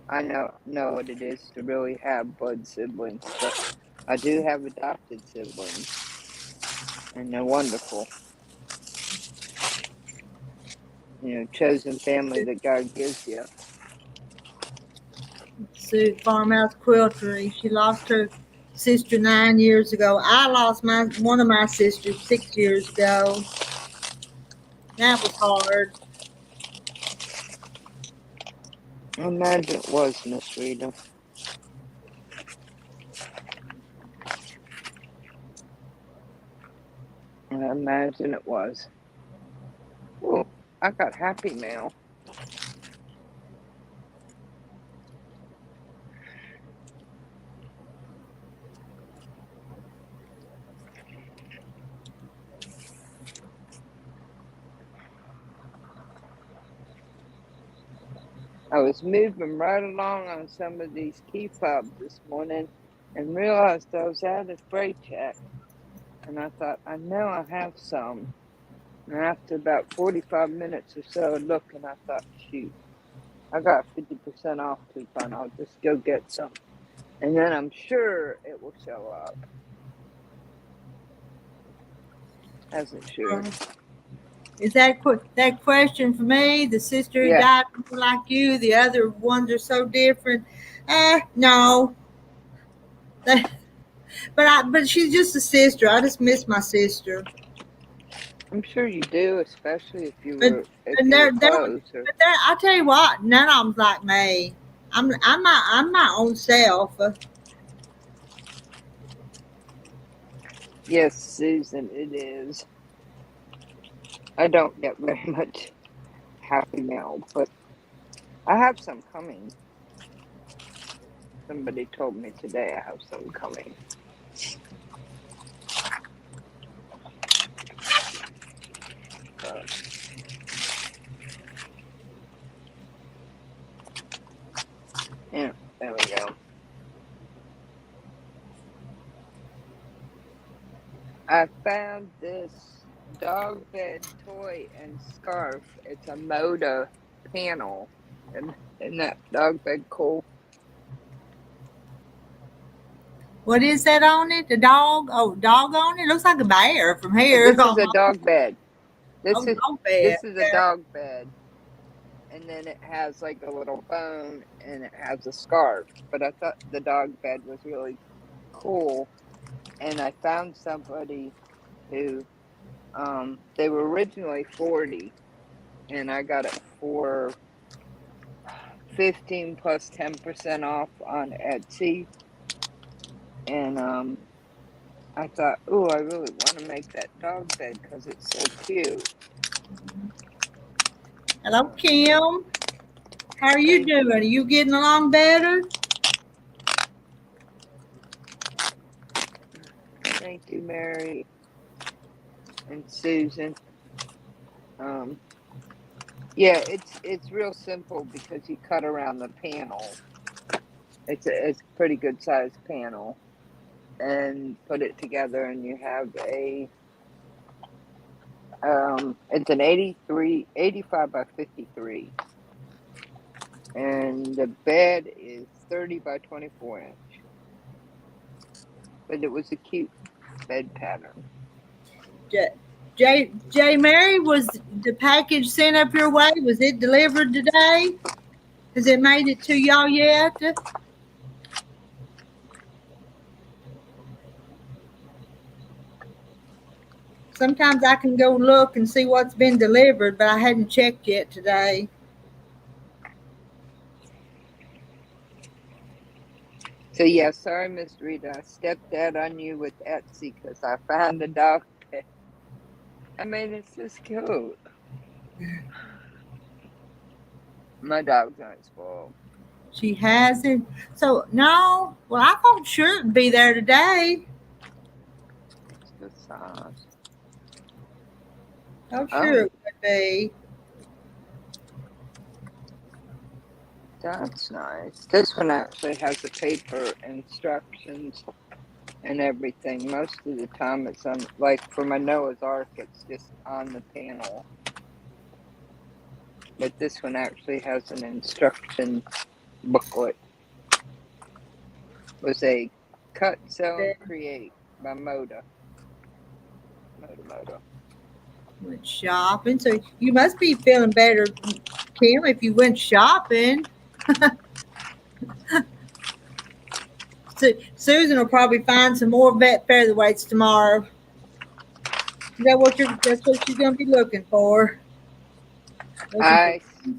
I know what it is to really have blood siblings, but I do have adopted siblings, and they're wonderful. Chosen family that God gives you. Sue Farmhouse Quiltery. She lost her sister 9 years ago. I lost one of my sisters 6 years ago. That was hard. I imagine it was, Miss Rita. I imagine it was. Oh, I got Happy Mail. I was moving right along on some of these key fobs this morning and realized I was out of spray check. And I thought, I know I have some. And after about 45 minutes or so of looking, I thought, shoot, I got 50% off coupon. I'll just go get some. And then I'm sure it will show up. Hasn't sure. Is that question for me? The sister who Yeah. died like you, the other ones are so different. No. But she's just a sister. I just miss my sister. I'm sure you do, especially if you But were they're close. Or... but I tell you what, none of them's like me. I'm my own self. Yes, Susan, it is. I don't get very much happy mail, but I have some coming. Somebody told me today I have some coming. Yeah, there we go. I found this dog bed toy and scarf. It's a Moda panel. And isn't that dog bed cool? What is that on it? The dog? Oh, dog on it? Looks like a bear from here. This is a dog bed. Oh, dog bed. This is a dog bed. And then it has like a little bone and it has a scarf. But I thought the dog bed was really cool. And I found somebody who they were originally 40 and I got it for 15 plus 10% off on Etsy. And I thought, oh, I really want to make that dog bed because it's so cute. Hello, Kim. How are you doing? Are you getting along better? Thank you, Mary and Susan. Yeah, it's real simple because you cut around the panel. It's a pretty good sized panel, and put it together, and you have a it's an 85 by 53, and the bed is 30 by 24 inch. But it was a cute bed pattern. J. Mary, was the package sent up your way? Was it delivered today? Has it made it to y'all yet? Sometimes I can go look and see what's been delivered, but I hadn't checked yet today. So yeah, sorry, Miss Rita, I stepped out on you with Etsy because I found the dog bed. I mean, it's just cute. My dog's not spoiled. She hasn't. So no. Well, I thought sure it'd be there today. It's good size. Oh, sure it would be. That's nice. This one actually has the paper instructions and everything. Most of the time it's on, like for my Noah's Ark, it's just on the panel. But this one actually has an instruction booklet. It was a Cut, Sew, and Create by Moda. Moda. Went shopping. So you must be feeling better, Kim, if you went shopping. So Susan will probably find some more featherweights tomorrow. That's what she's gonna be looking for.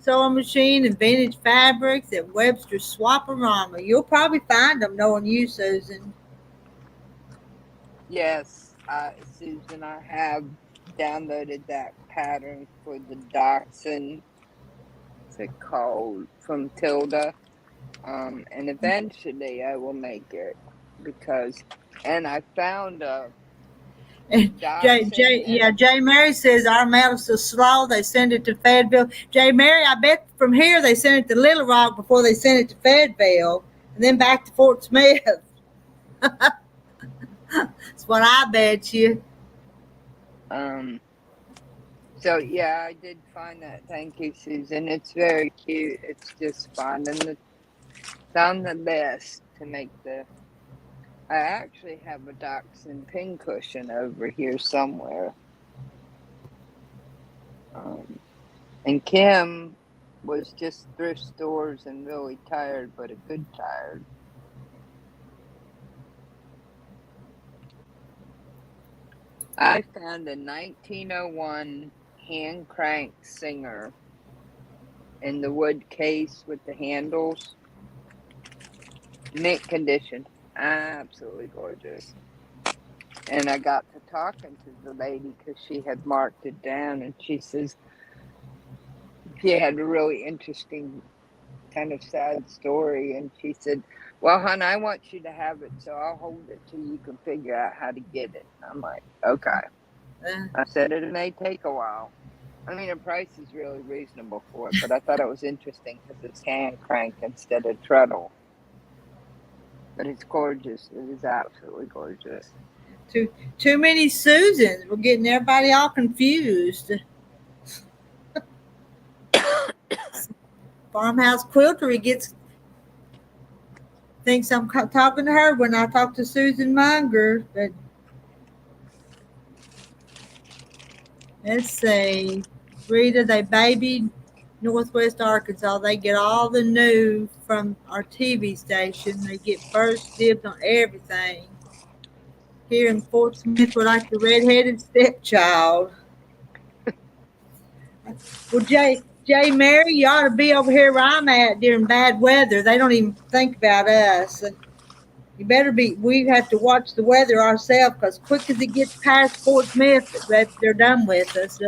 Sewing machine and vintage fabrics at Webster's Swaparama. You'll probably find them knowing you, Susan. Yes, Susan, I have downloaded that pattern for the Dachshund. What's it called? From Tilda. And eventually I will make it and I found And Dachshund and Jay Mary says our mail's so slow. They send it to Fayetteville. Jay Mary, I bet from here they send it to Little Rock before they send it to Fayetteville, and then back to Fort Smith. That's what I bet you. So yeah, I did find that. Thank you, Susan. It's very cute. It's just fun, and found the list to make the. I actually have a dachshund pincushion over here somewhere. And Kim was just thrift stores and really tired, but a good tired. I found a 1901 hand crank Singer in the wood case with the handles. Mint condition. Absolutely gorgeous. And I got to talking to the lady because she had marked it down, and she says she had a really interesting kind of sad story, and she said, well, hon, I want you to have it, so I'll hold it till you can figure out how to get it. And I'm like, okay. I said it may take a while. I mean, the price is really reasonable for it, but I thought it was interesting because it's hand crank instead of treadle. But it's gorgeous. It is absolutely gorgeous. Too many Susans. We're getting everybody all confused. Farmhouse Quiltery thinks I'm talking to her when I talk to Susan Munger. But let's see. Rita, they babied Northwest Arkansas. They get all the news from our TV station. They get first dibs on everything. Here in Fort Smith, we're like the redheaded stepchild. Well, Jay Mary, you ought to be over here where I'm at during bad weather. They don't even think about us. You better be. We have to watch the weather ourselves because quick as it gets past Fort Smith, they're done with us.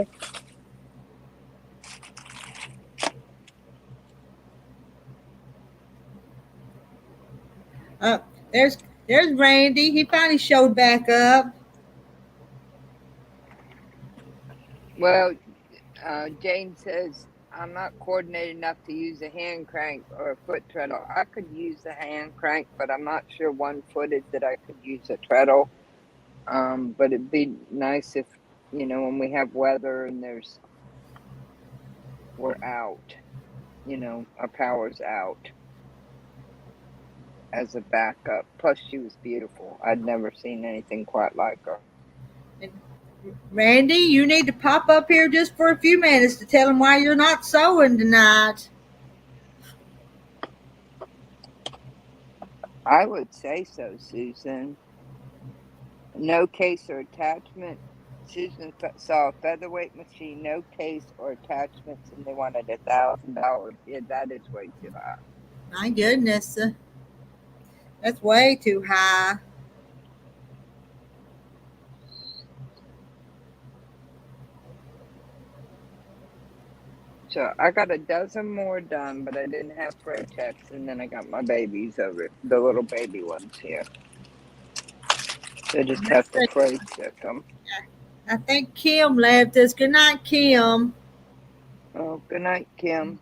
Uh, there's Randy. He finally showed back up. Well, Jane says, I'm not coordinated enough to use a hand crank or a foot treadle. I could use a hand crank, but I'm not sure one-footed that I could use a treadle. But it'd be nice if, when we have weather and we're out, our power's out as a backup. Plus, she was beautiful. I'd never seen anything quite like her. And Randy, you need to pop up here just for a few minutes to tell them why you're not sewing tonight. I would say so, Susan. No case or attachment. Susan saw a featherweight machine, no case or attachments, and they wanted $1,000. Yeah, that is way too high. My goodness, that's way too high. So I got a dozen more done, but I didn't have freight checks, and then I got my babies over, the little baby ones here. So just have to freight check them. I think Kim left us. Good night, Kim. Oh, good night, Kim.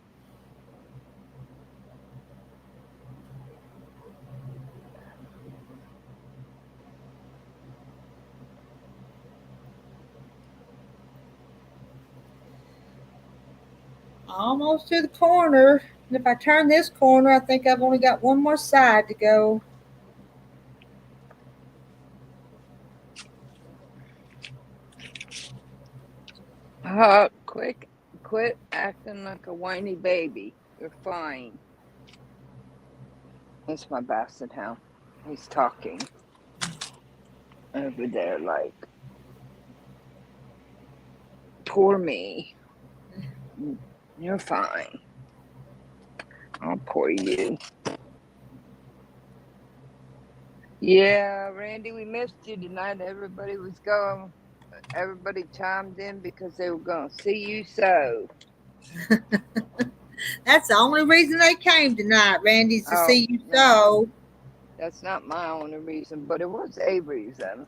Almost to the corner. And if I turn this corner, I think I've only got one more side to go. Quit acting like a whiny baby. You're fine. It's my basset hound. He's talking over there like, poor me. You're fine. I'll pour you. Yeah, Randy, we missed you tonight. Everybody chimed in because they were going to see you sew. That's the only reason they came tonight, Randy's to see you sew. That's not my only reason, but it was a reason.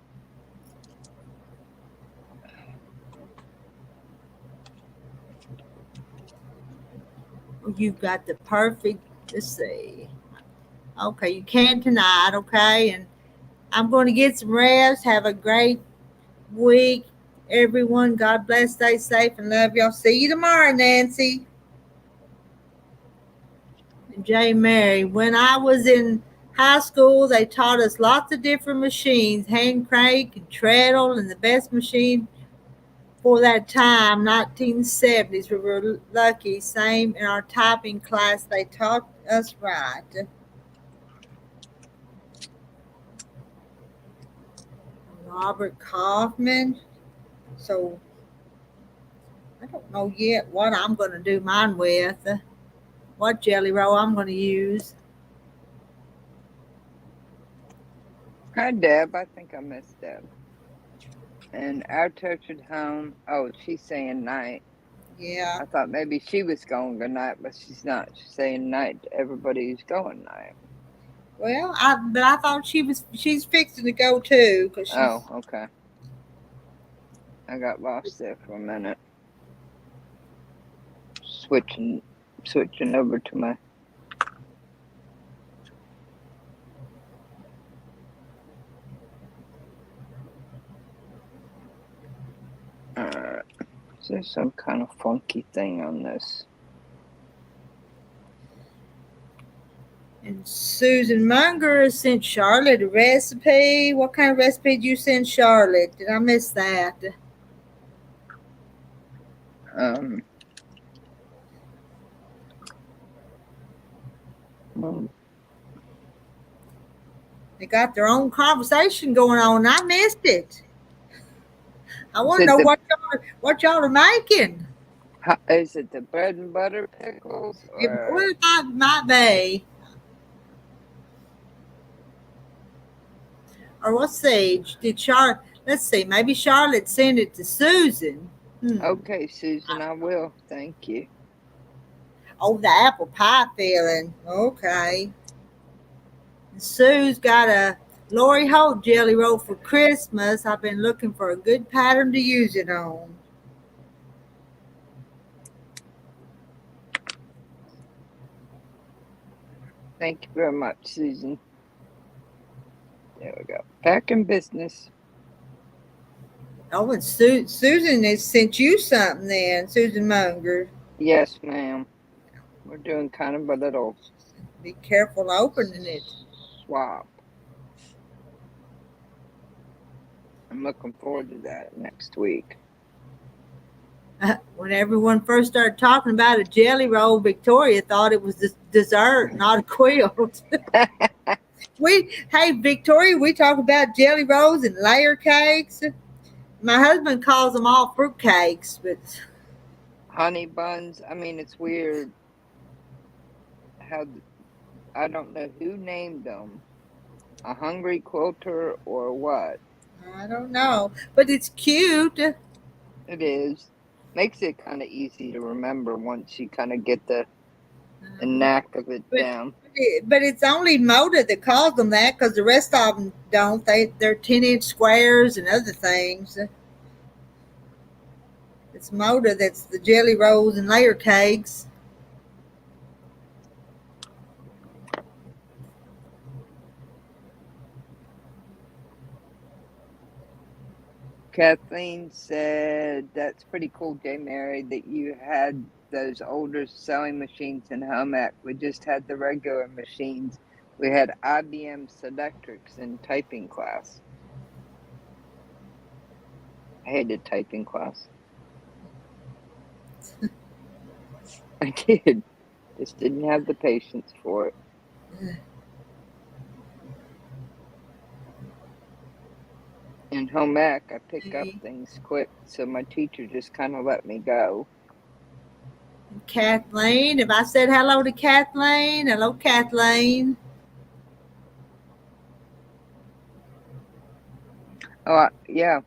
You got the perfect. Let's see. Okay, you can tonight. Okay, and I'm going to get some rest. Have a great week, everyone. God bless. Stay safe and love y'all. See you tomorrow, Nancy. J. Mary. When I was in high school, they taught us lots of different machines, hand crank and treadle, and the best machine for that time, 1970s. We were lucky. Same in our typing class. They taught us right. Robert Kaufman. So I don't know yet what I'm going to do mine with. What jelly roll I'm going to use. Hi, Deb. I think I missed Deb. And our tortured home. Oh, she's saying night. Yeah. I thought maybe she was going good night, but she's not. She's saying night to everybody who's going night. Well, I thought she's fixing to go too because she's. Oh, okay. I got lost there for a minute. Switching over to my. Is there some kind of funky thing on this? And Susan Munger sent Charlotte a recipe. What kind of recipe did you send Charlotte? Did I miss that? Well, They got their own conversation going on. I missed it. I want to know what y'all are making. is it the bread and butter pickles or? Well, it might be. Or let's see. Let's see. Maybe Charlotte sent it to Susan. Okay, Susan, I will. Thank you. Oh, the apple pie filling. Okay. Sue's got a Lori Holt jelly roll for Christmas. I've been looking for a good pattern to use it on. Thank you very much, Susan. There we go. Back in business. Oh, and Susan has sent you something then, Susan Munger. Yes, ma'am. We're doing kind of a little. Be careful opening it. Swap. I'm looking forward to that next week. When everyone first started talking about a jelly roll, Victoria thought it was dessert, not a quilt. Hey Victoria, we talk about jelly rolls and layer cakes. My husband calls them all fruit cakes, but Honey buns. I mean, it's weird how I don't know who named them. A hungry quilter or what? I don't know. But it's cute. It is. Makes it kind of easy to remember once you kind of get the knack of it down. But it's only Moda that calls them that because the rest of them don't. They're 10-inch squares and other things. It's Moda that's the jelly rolls and layer cakes. Kathleen said, that's pretty cool, J. Mary, that you had those older sewing machines in home ec. We just had the regular machines. We had IBM Selectrics in typing class. I hated typing class. I did. Just didn't have the patience for it. In home ec, I pick up things quick, so my teacher just kind of let me go. Kathleen, if I said hello to Kathleen, hello Kathleen. Oh, yeah.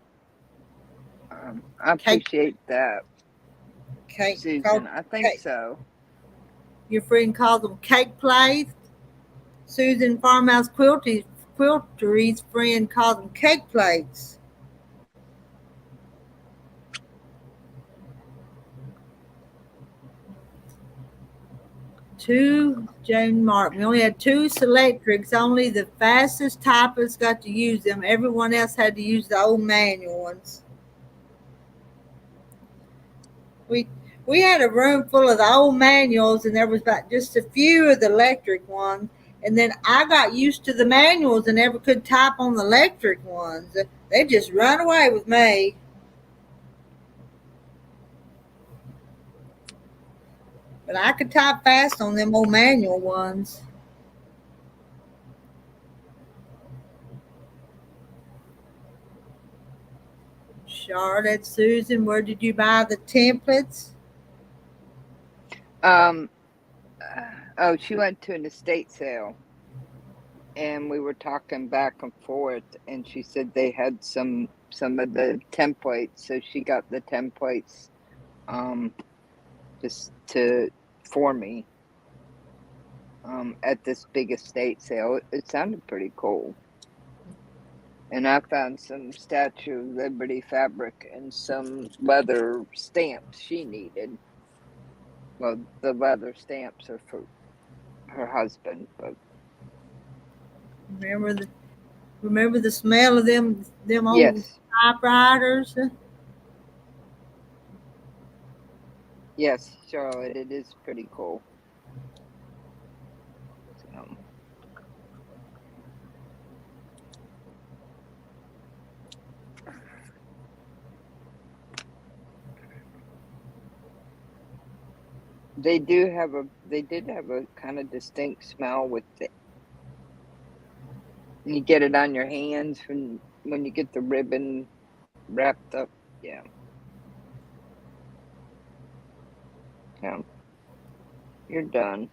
I appreciate that, Cake, Susan. I think so. Your friend calls them cake plates. Susan Farmhouse Quiltery's friend calls them cake plates. two, Jane Mark. We only had two Selectrics. Only the fastest typists got to use them. Everyone else had to use the old manual ones. We we had a room full of the old manuals, and there was about just a few of the electric ones. And then I got used to the manuals and never could type on the electric ones. They just run away with me. But I could type fast on them old manual ones. Charlotte, Susan, where did you buy the templates? Oh, she went to an estate sale, and we were talking back and forth, and she said they had some of the templates, so she got the templates just for me at this big estate sale. It sounded pretty cool. And I found some Statue of Liberty fabric and some leather stamps she needed. Well, the leather stamps are for her husband, but Remember the smell of them old yes, typewriters? yes, Charlotte, it is pretty cool. So, they did have a kind of distinct smell with it. You get it on your hands when you get the ribbon wrapped up. Yeah. Yeah. You're done.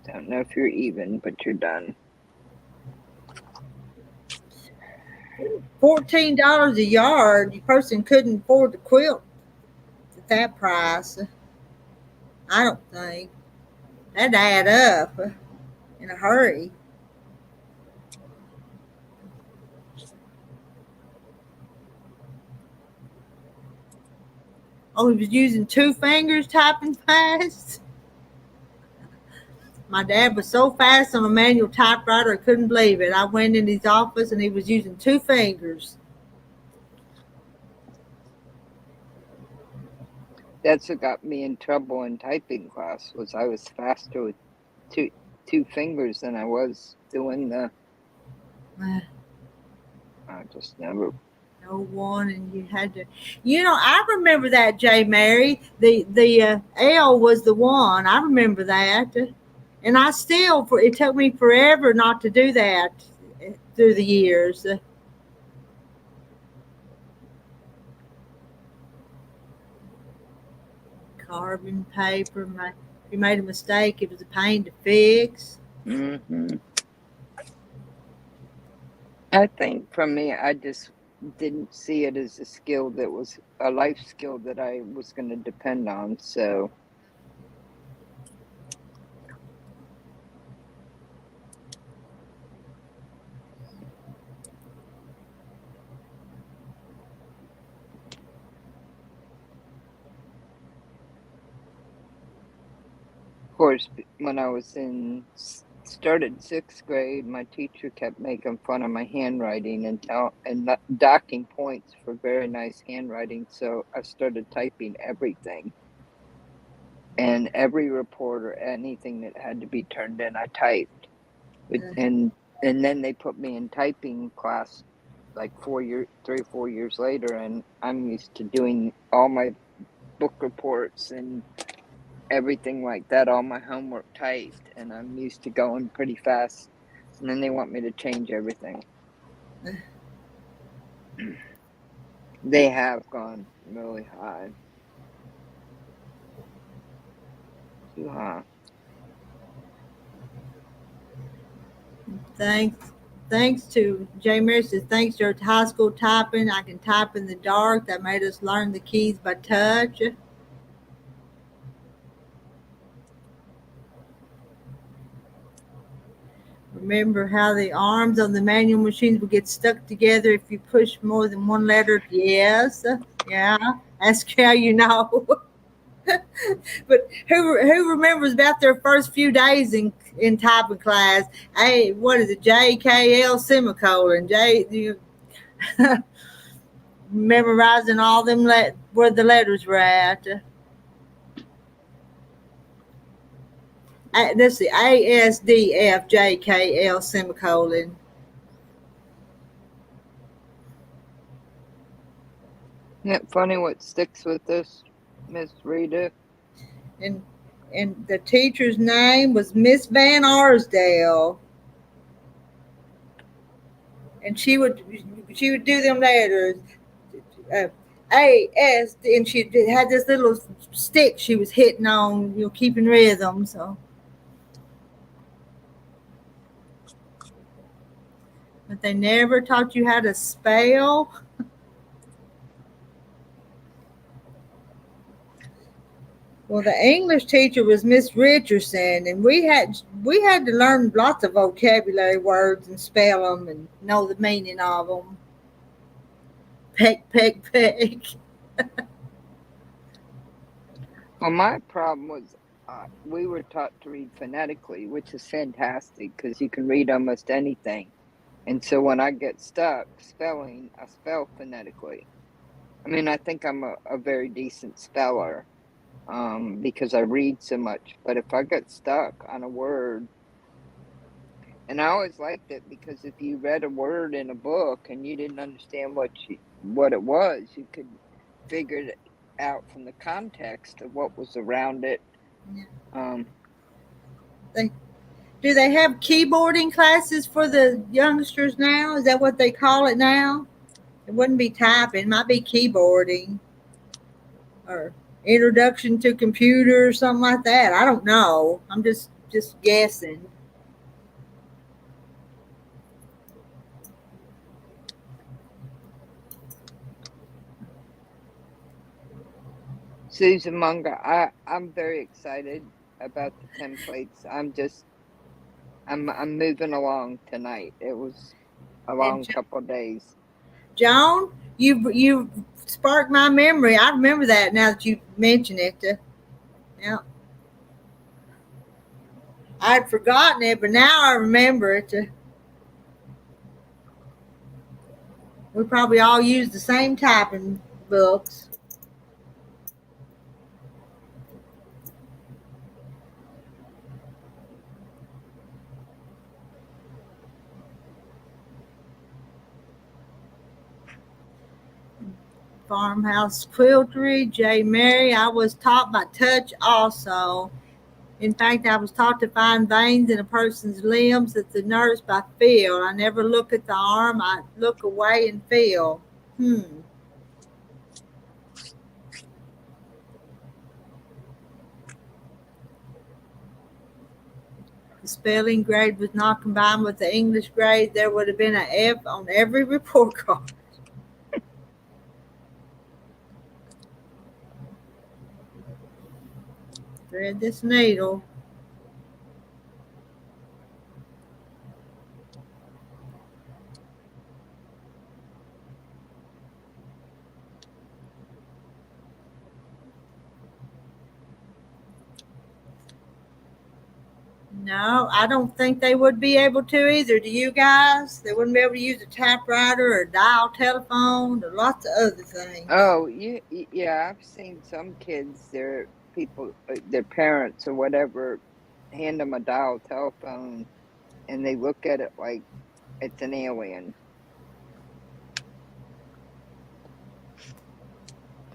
Don't know if you're even, but you're done. $14 a yard. The person couldn't afford to quilt at that price. I don't think. That'd add up in a hurry. Oh, he was using two fingers typing fast. My dad was so fast on a manual typewriter, I couldn't believe it. I went in his office and he was using two fingers. That's what got me in trouble in typing class. Was I was faster with two fingers than I was doing the. I just never. No one, and you had to. I remember that, J. Mary. The L was the one. I remember that, and I still. It took me forever not to do that through the years. Carbon paper. If you made a mistake, it was a pain to fix. Mm-hmm. I think for me, I just didn't see it as a skill that was a life skill that I was going to depend on. So. Of course, when I was started sixth grade, my teacher kept making fun of my handwriting and docking points for very nice handwriting. So I started typing everything, and every report or anything that had to be turned in, I typed. And then they put me in typing class like 3 or 4 years later, and I'm used to doing all my book reports and everything like that, all my homework typed, and I'm used to going pretty fast, and then they want me to change everything. They have gone really high. Too high. Thanks to Jay Mary says, thanks to high school typing, I can type in the dark. That made us learn the keys by touch. Remember how the arms on the manual machines would get stuck together if you push more than one letter? Yes. Yeah. Ask how you know. But who remembers about their first few days in typing class? Hey, what is it? JKL semicolon. Memorizing all them where the letters were at. Let's see, ASDFJKL semicolon. Isn't it funny what sticks with us, Miss Rita? And the teacher's name was Miss Van Arsdale. And she would do them letters. A S, and she had this little stick she was hitting on, keeping rhythm. So, but they never taught you how to spell. Well, the English teacher was Miss Richardson, and we had to learn lots of vocabulary words and spell them and know the meaning of them. Peck, peck, peck. Well, my problem was we were taught to read phonetically, which is fantastic because you can read almost anything. And so when I get stuck spelling, I spell phonetically. I mean, I think I'm a very decent speller because I read so much. But if I get stuck on a word, and I always liked it because if you read a word in a book and you didn't understand what it was, you could figure it out from the context of what was around it. Do they have keyboarding classes for the youngsters now? Is that what they call it now? It wouldn't be typing, it might be keyboarding or introduction to computer or something like that. I don't know. I'm just guessing. Susan Munger, I'm very excited about the templates. I'm moving along tonight. It was a long couple of days. Joan, you sparked my memory. I remember that now that you mention it. Yeah, I'd forgotten it, but now I remember it. We probably all use the same typing books. Farmhouse Quiltery, J. Mary. I was taught by touch also. In fact, I was taught to find veins in a person's limbs at the nurse by feel. I never look at the arm. I look away and feel. The spelling grade was not combined with the English grade. There would have been an F on every report card. Thread this needle. No, I don't think they would be able to either. Do you guys? They wouldn't be able to use a typewriter or dial telephone or lots of other things. Oh, yeah, I've seen some kids, their parents or whatever, hand them a dial telephone and they look at it like it's an alien.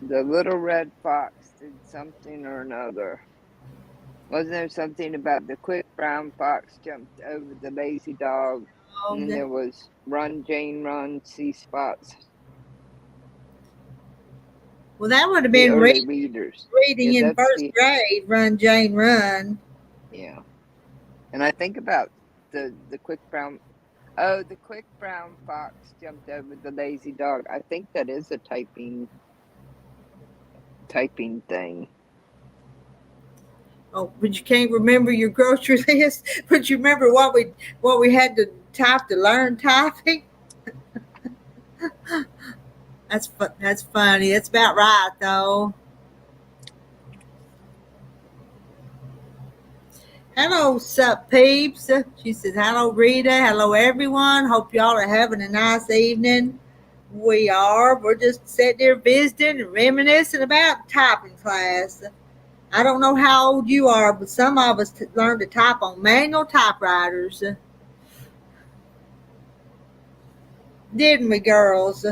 The little red fox did something or another. Wasn't there something about the quick brown fox jumped over the lazy dog? And then there was Run, Jane, Run, see spots. Well, that would have been readers. Reading in first grade, Run, Jane, Run. Yeah. And I think about the quick brown. Oh, the quick brown fox jumped over the lazy dog. I think that is a typing thing. Oh, but you can't remember your grocery list. But you remember what we had to type to learn typing. That's funny. That's about right though. Hello, sup peeps. She says, hello, Rita. Hello, everyone. Hope y'all are having a nice evening. We are. We're just sitting here visiting and reminiscing about typing class. I don't know how old you are, but some of us learned to type on manual typewriters. Didn't we, girls?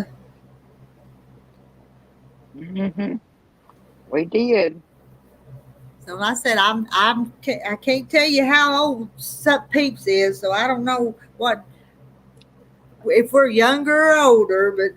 Mm-hmm. We did. So like I said, I can't tell you how old sup peeps is, so I don't know what if we're younger or older, but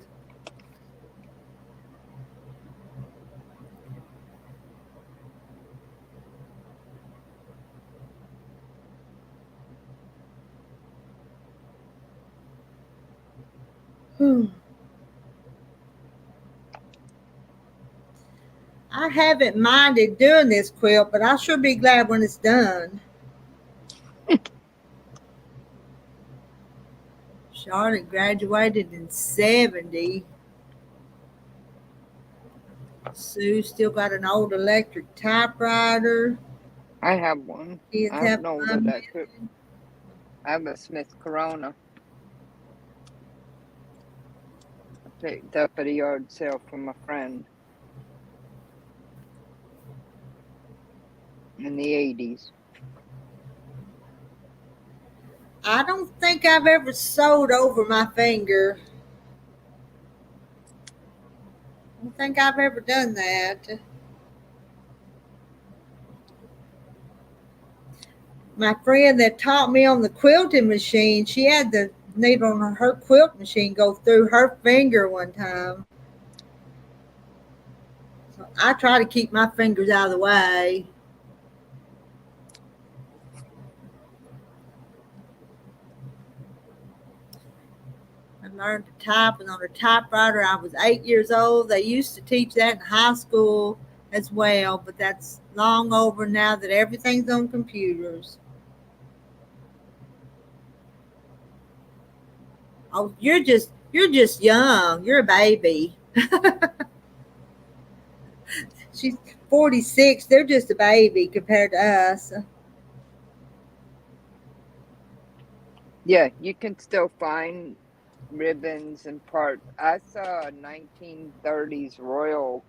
I haven't minded doing this quilt, but I'll sure be glad when it's done. Charlotte graduated in 70. Sue still got an old electric typewriter. I have one. Kids I have have an old fun. electric. I have a Smith Corona. I picked up at a yard sale from a friend in the 80s. I don't think I've ever sewed over my finger. I don't think I've ever done that. My friend that taught me on the quilting machine, she had the needle on her quilt machine go through her finger one time. So I try to keep my fingers out of the way. I learned to type on a typewriter. I was 8 years old. They used to teach that in high school as well, but that's long over now that everything's on computers. Oh, you're just young. You're a baby. She's 46. They're just a baby compared to us. Yeah, you can still find ribbons and parts. I saw a 1930s Royal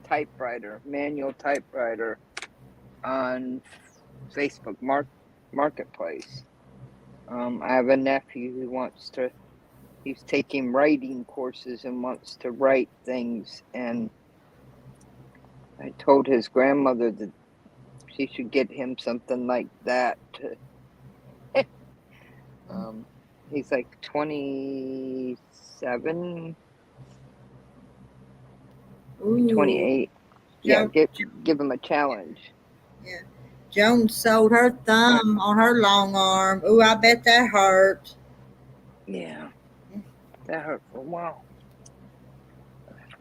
typewriter, manual typewriter on Facebook Marketplace. I have a nephew who he's taking writing courses and wants to write things. And I told his grandmother that she should get him something like that. He's like 27, maybe Ooh, 28. Yeah, Joan, give him a challenge. yeah. Joan sewed her thumb on her long arm. Ooh, I bet that hurt. Yeah, that hurt for a while.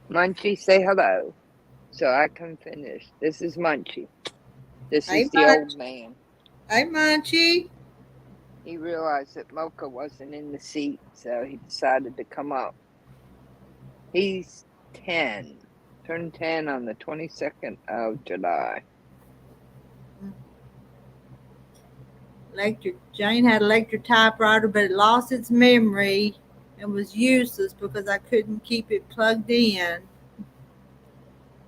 Munchie, say hello so I can finish. This is Munchie. This Hey, is the old man. Hey, Munchie. He realized that Mocha wasn't in the seat, so he decided to come up. He's 10. Turned 10 on the 22nd of July. Jane had an electric typewriter, but it lost its memory and was useless because I couldn't keep it plugged in.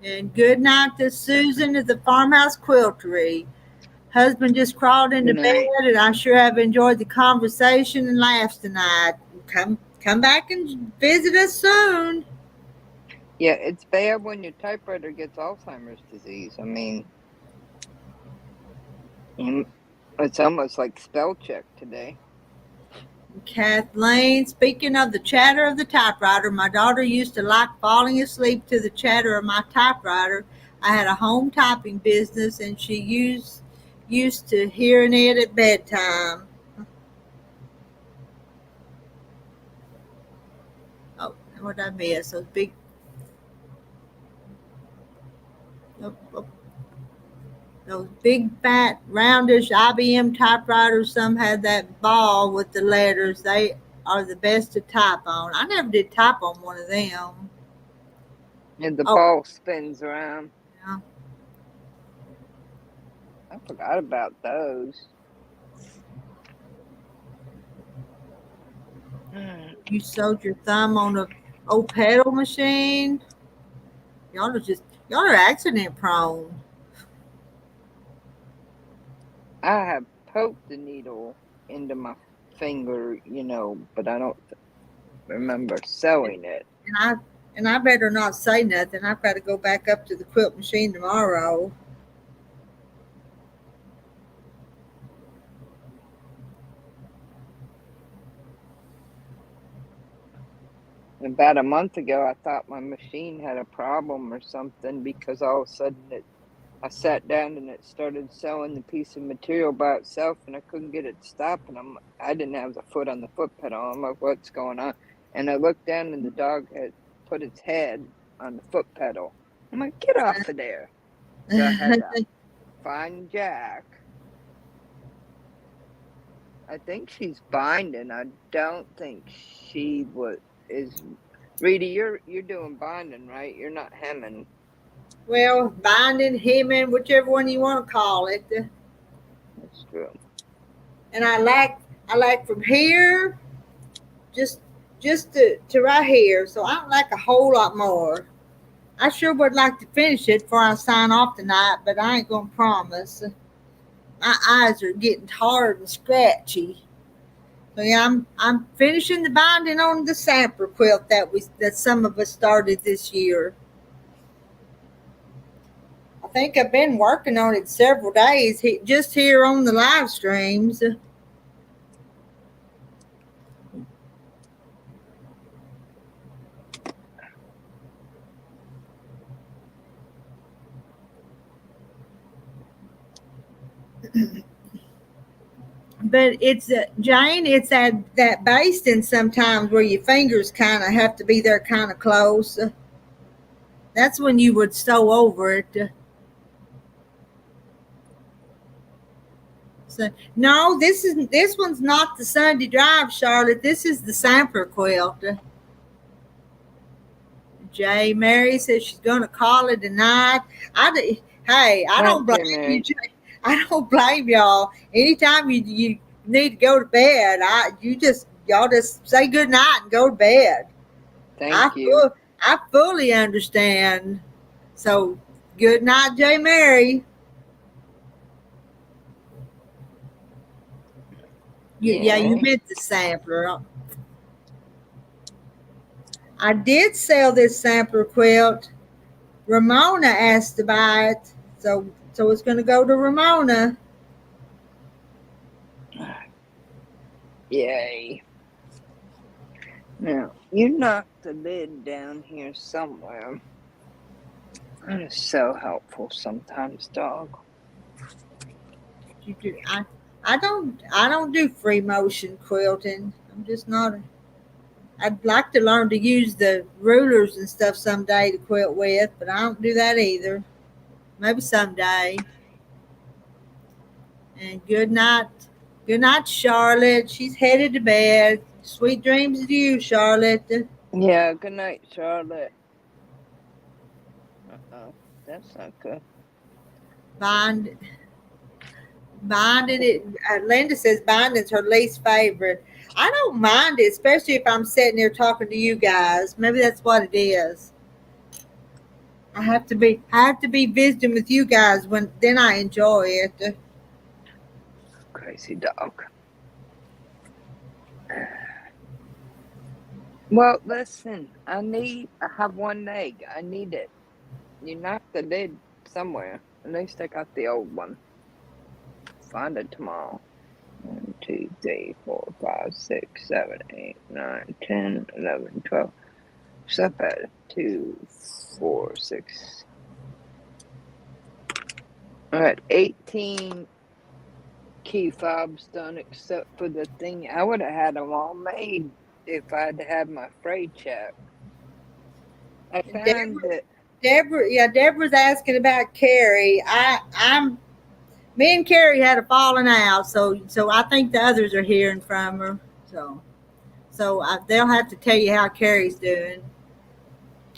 And good night to Susan at the farmhouse quiltery. Husband just crawled into Good bed, night. and I sure have enjoyed the conversation and laughs tonight. Come back and visit us soon. Yeah, it's bad when your typewriter gets Alzheimer's disease. I mean, it's almost like spell check today. Kathleen, speaking of the chatter of the typewriter, my daughter used to like falling asleep to the chatter of my typewriter. I had a home typing business, and she used to hearing it at bedtime. Oh, what did I miss? Those big. Oh, oh, those big, fat, roundish IBM typewriters. Some had that ball with the letters. They are the best to type on. I never did type on one of them. And the Oh, ball spins around. yeah. I forgot about those. You sewed your thumb on a old pedal machine. Y'all are accident prone. I have poked the needle into my finger, but I don't remember sewing it. And I better not say nothing. I've got to go back up to the quilt machine tomorrow. About a month ago, I thought my machine had a problem or something because all of a sudden I sat down and it started sewing the piece of material by itself, and I couldn't get it to stop. And I didn't have the foot on the foot pedal. I'm like, what's going on? And I looked down, and the dog had put its head on the foot pedal. I'm like, get off of there! So I had to find Jack. I think she's binding. I don't think she is. Rita, you're doing binding, right? You're not hemming. Well, binding, hemming, whichever one you want to call it. That's true. And I like from here just to right here. So I don't like a whole lot more. I sure would like to finish it before I sign off tonight, but I ain't gonna promise. My eyes are getting tired and scratchy. So yeah, I'm finishing the binding on the sampler quilt that some of us started this year. I think I've been working on it several days, just here on the live streams. But it's Jane. It's that basting sometimes where your fingers kind of have to be there, kind of close. That's when you would sew over it. So no, this one's not the Sunday Drive, Charlotte. This is the Sampler Quilt. Jay Mary says she's gonna call it a night. Hey, I don't blame you, Jay. I don't blame y'all. Anytime you need to go to bed, y'all just say good night and go to bed. Thank you. I fully understand. So good night, Jay Mary. Yeah, you meant the sampler. I did sell this sampler quilt. Ramona asked to buy it, so it's going to go to Ramona. Yay. Now, you knocked the lid down here somewhere. That is so helpful sometimes, dog. I don't do free motion quilting. I'm just not. I'd like to learn to use the rulers and stuff someday to quilt with, but I don't do that either. Maybe someday. And good night, Charlotte. She's headed to bed. Sweet dreams to you, Charlotte. Yeah, good night, Charlotte. That's not good. Binding it. Linda says binding's her least favorite. I don't mind it, especially if I'm sitting there talking to you guys. Maybe that's what it is. I have to be visiting with you guys then I enjoy it. Crazy dog. Well, listen, I have one leg. I need it. You knocked the lid somewhere. At least I got the old one. Find it tomorrow. 1, 2, 3, 4, 5, 6, 7, 8, 9, 10, 11, 12. Step at 2, 4, 6. All right, 18 key fobs done except for the thing. I would have had them all made if I'd had my fray check. I found that Deborah's asking about Carrie. Me and Carrie had a falling out, so I think the others are hearing from her. So they'll have to tell you how Carrie's doing.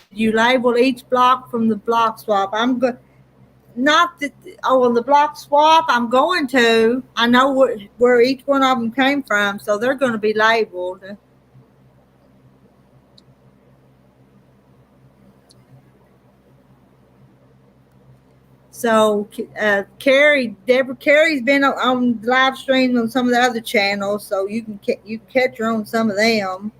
Did you label each block from the block swap? not that. Oh, well, the block swap. I'm going to. I know where each one of them came from, so they're going to be labeled. So, Carrie's been on live streams on some of the other channels, so you can catch her on some of them.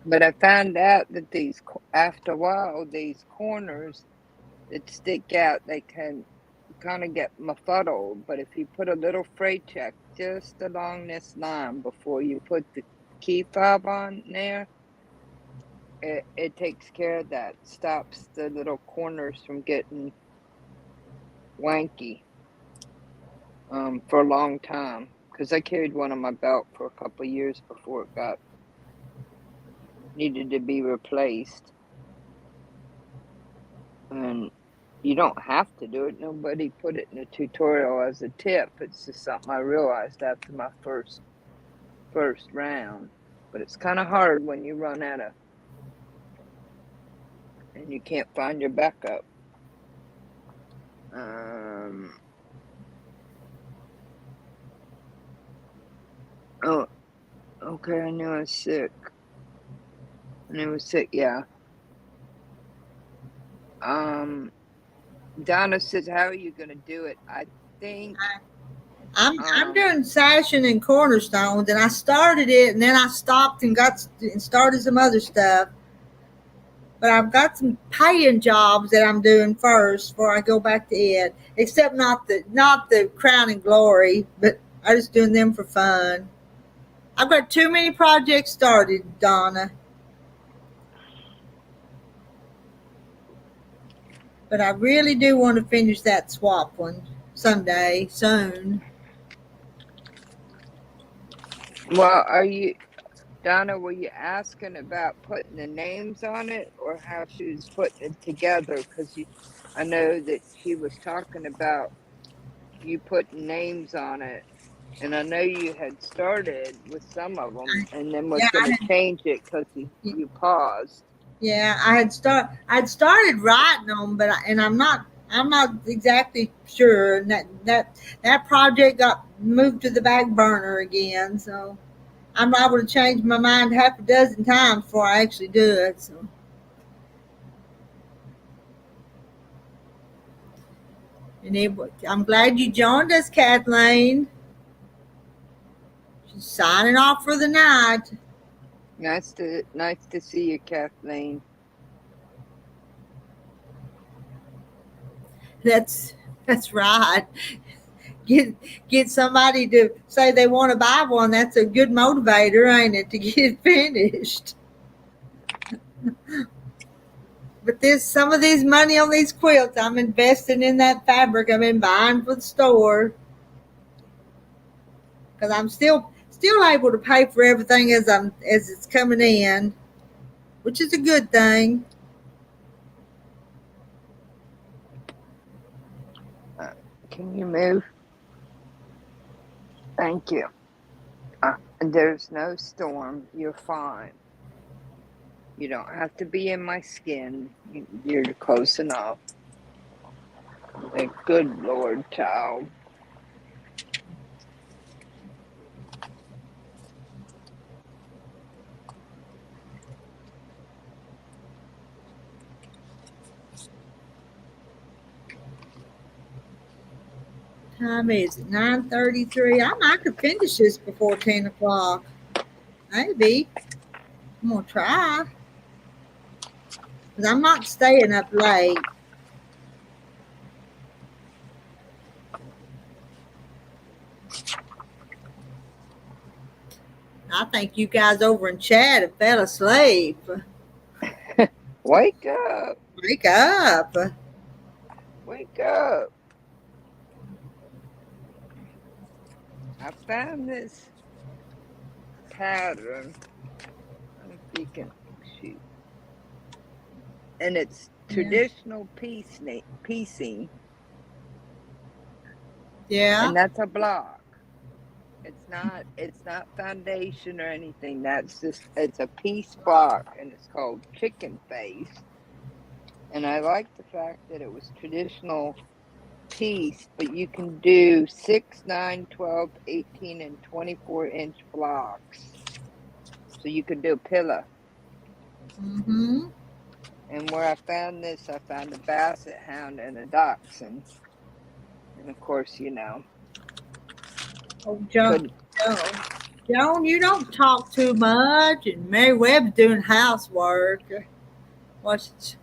But I found out that after a while, these corners that stick out, they can kind of get befuddled. But if you put a little fray check just along this line before you put the key fob on there, it takes care of that. Stops the little corners from getting wanky for a long time. Because I carried one on my belt for a couple of years before it needed to be replaced. And you don't have to do it. Nobody put it in a tutorial as a tip. It's just something I realized after my first round. But it's kind of hard when you run out of and you can't find your backup. Oh, okay. I knew I was sick. Yeah. Donna says, "How are you going to do it?" I think I'm doing sashing and cornerstones, and I started it, and then I stopped and started some other stuff. But I've got some paying jobs that I'm doing first before I go back to it. Except not the crown and glory, but I'm just doing them for fun. I've got too many projects started, Donna. But I really do want to finish that swap one someday, soon. Well, Donna, were you asking about putting the names on it or how she was putting it together? Because I know that she was talking about you putting names on it. And I know you had started with some of them and then was going to change it because you paused. Yeah, I'd started writing them, but I'm not exactly sure. And that project got moved to the back burner again, so I'm liable to change my mind half a dozen times before I actually do it. So. I'm glad you joined us, Kathleen. She's signing off for the night. Nice to see you, Kathleen. That's right. Get somebody to say they want to buy one. That's a good motivator, ain't it, to get it finished? But some of these money on these quilts, I'm investing in that fabric I've been buying for the store, because I'm still able to pay for everything as it's coming in, which is a good thing. Can you move? Thank you. There's no storm. You're fine. You don't have to be in my skin. You're close enough. Good Lord, child. Time is it? 9:33. I might could finish this before 10 o'clock. Maybe. I'm gonna try. Because I'm not staying up late. I think you guys over in chat have fell asleep. Wake up. Wake up. Wake up. I found this pattern. I don't know if you can shoot. And it's traditional piecing. Yeah. And that's a block. It's not foundation or anything. That's just, it's a piece block, and it's called chicken face. And I like the fact that it was traditional piece, but you can do 6, 9, 12, 18, and 24-inch blocks. So you could do a pillow. Mm-hmm. And where I found this, I found a basset hound and a dachshund. And of course, you know, Oh, Joan, could Joan, you don't talk too much, and Mary Webb's doing housework. What's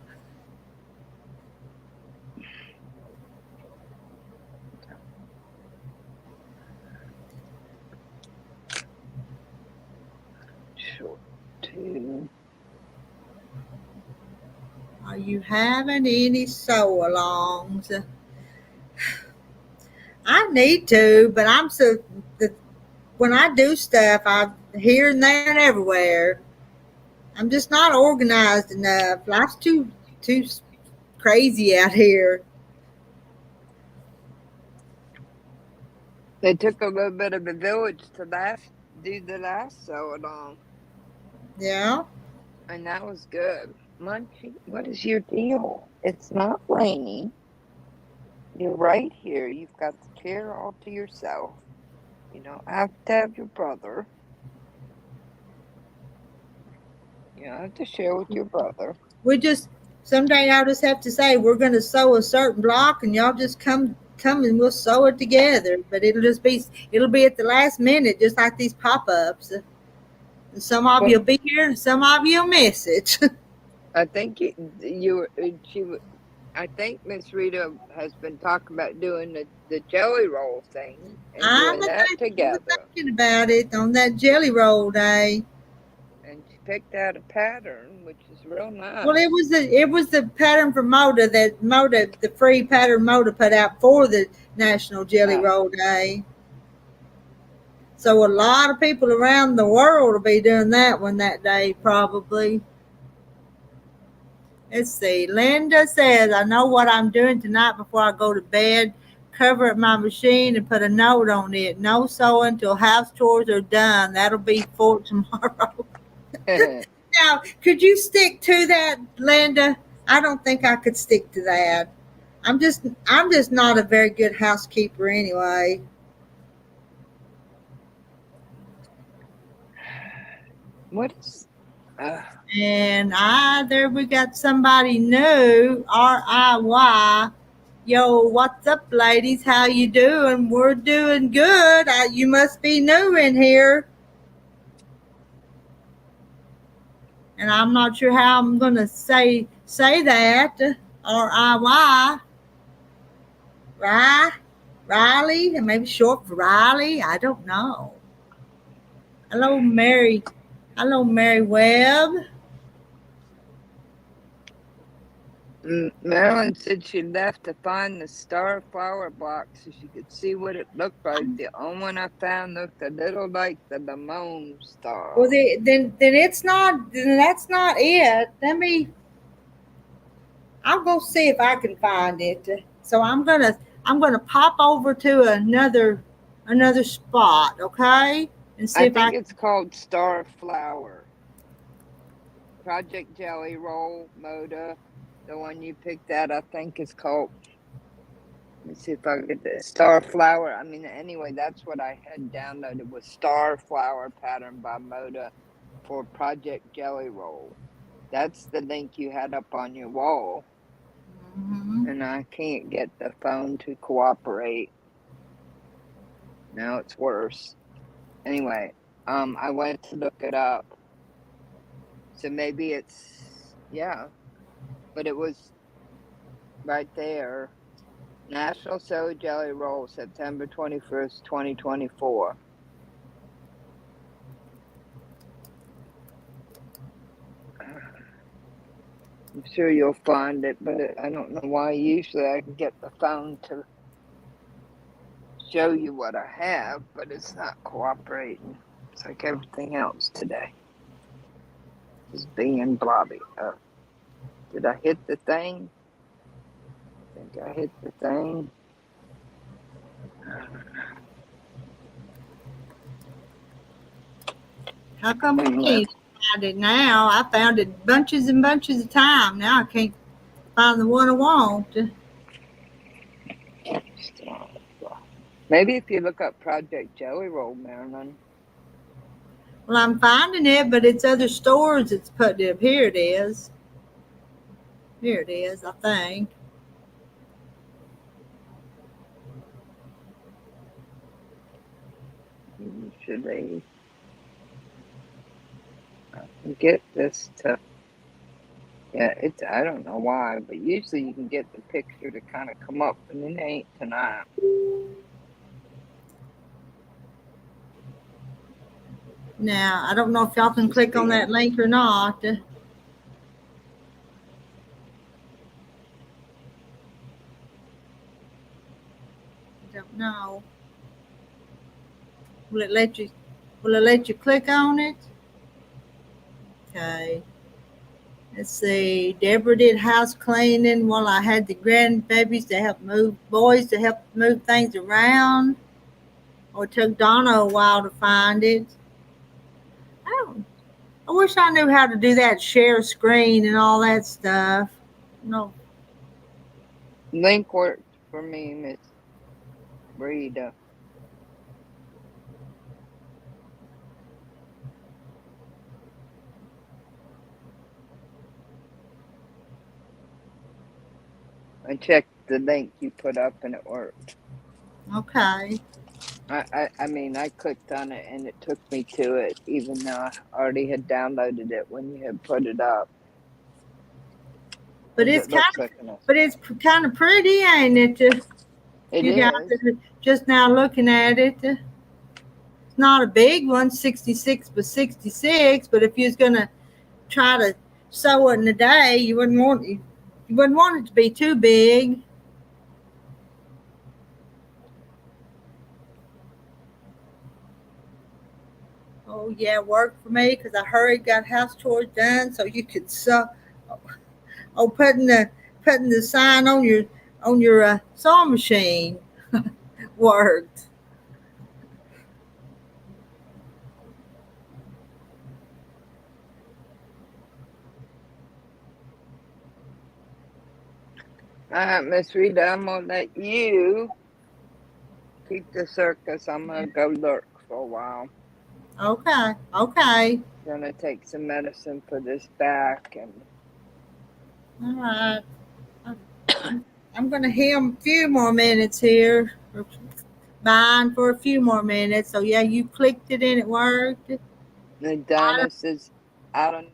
short too. Are you having any sew-alongs? I need to, but I'm so the when I do stuff, I'm here and there and everywhere. I'm just not organized enough. Life's too crazy out here. It took a little bit of a village to do the last sew along. Yeah. And that was good. Munchie, what is your deal? It's not raining. You're right here. You've got the chair all to yourself. You don't have to have your brother. You don't have to share with your brother. We just someday I'll just have to say we're going to sew a certain block, and y'all just come and we'll sew it together. But it'll be at the last minute, just like these pop-ups. And some of Well, you'll be here, and some of you'll miss it. I think I think Miss Rita has been talking about doing the jelly roll thing and doing that We were together. thinking about it on that jelly roll day. And she picked out a pattern, which is real Well, nice. it was the pattern from Moda, the free pattern Moda put out for the National Jelly Roll Day. So a lot of people around the world will be doing that one that day, probably. Let's see. Linda says, I know what I'm doing tonight before I go to bed. Cover up my machine and put a note on it. No sewing till house chores are done. That'll be for tomorrow. Now, could you stick to that, Linda? I don't think I could stick to that. I'm just not a very good housekeeper anyway. What is And there we got somebody new, RIY. Yo, what's up, ladies? How you doing? We're doing good. You must be new in here. And I'm not sure how I'm gonna say that. RIY. Riley, maybe short for Riley. I don't know. Hello, Mary. Hello, Mary Webb. Marilyn said she left to find the star flower block so she could see what it looked like. The only one I found looked a little like the lemon star. Well, then it's not. Then that's not it. I'll go see if I can find it. So I'm gonna pop over to another spot, okay, and see I if I. think it's called Star Flower. Project Jelly Roll Moda. The one you picked out, I think, is called. Let me see if I can get the Star Flower. I mean, anyway, that's what I had downloaded was Star Flower pattern by Moda for Project Jelly Roll. That's the link you had up on your wall. Mm-hmm. And I can't get the phone to cooperate. Now it's worse. Anyway, I went to look it up. So maybe but it was right there. National Soy Jelly Roll, September 21st, 2024. I'm sure you'll find it, but I don't know why. Usually I can get the phone to show you what I have, but it's not cooperating. It's like everything else today. It's being blobby. Did I hit the thing? I think I hit the thing. How come we Yeah. can't find it now? I found it bunches and bunches of time. Now I can't find the one I want. Maybe if you look up Project Jelly Roll, Marilyn. Well, I'm finding it, but it's other stores it's put up. Here it is. Here it is, I think. Usually, I can get this to. Yeah, it's. I don't know why, but usually you can get the picture to kind of come up, and it ain't tonight. Now, I don't know if y'all can Just click on being. that link or not. I don't know. Will it let you? Will it let you click on it? Okay. Let's see. Deborah did house cleaning while I had the grandbabies to help move, boys to help move things around. Or it took Donna a while to find it. Oh, I wish I knew how to do that share screen and all that stuff. No. Link worked for me, Miss Rita. I checked the link you put up, and it worked. Okay. I mean, I clicked on it, and it took me to it, even though I already had downloaded it when you had put it up. But It looks like enough. but it's kind of pretty, ain't it? It You got is. just now looking at it. It's not a big one, 66 by 66. But if you was gonna try to sew it in a day, you wouldn't want it to be too big. Oh yeah, worked for me because I hurried, got house chores done, so you could sew. Oh, putting the sign on your sewing machine worked. All right, Miss Rita, I'm gonna let you keep the circus. I'm gonna go lurk for a while. Okay, okay, Gonna take some medicine for this back, and all right. I'm gonna hear a few more minutes here. Mine for a few more minutes. So yeah, you clicked it and it worked. then Donna says, I don't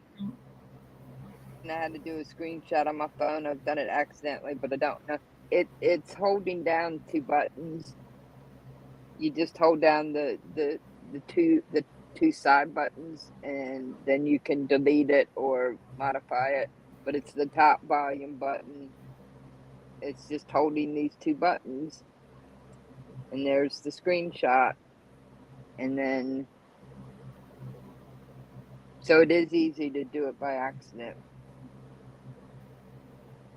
know how to do a screenshot on my phone. I've done it accidentally, but I don't know. It's holding down two buttons. You just hold down the two side buttons, and then you can delete it or modify it. But it's the top volume button. It's just holding these two buttons, and there's the screenshot, and then so it is easy to do it by accident.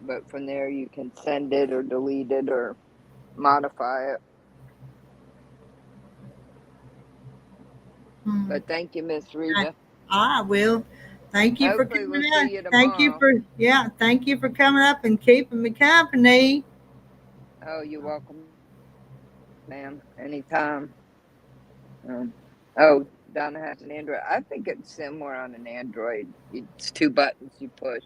But from there you can send it or delete it or modify it. But thank you, Miss Rita. I will. Thank you for Hopefully coming we'll up. see you tomorrow. Thank you for coming up and keeping me company. Oh, you're welcome, ma'am. Anytime. Oh, Donna has an Android. I think it's similar on an Android. It's two buttons you push.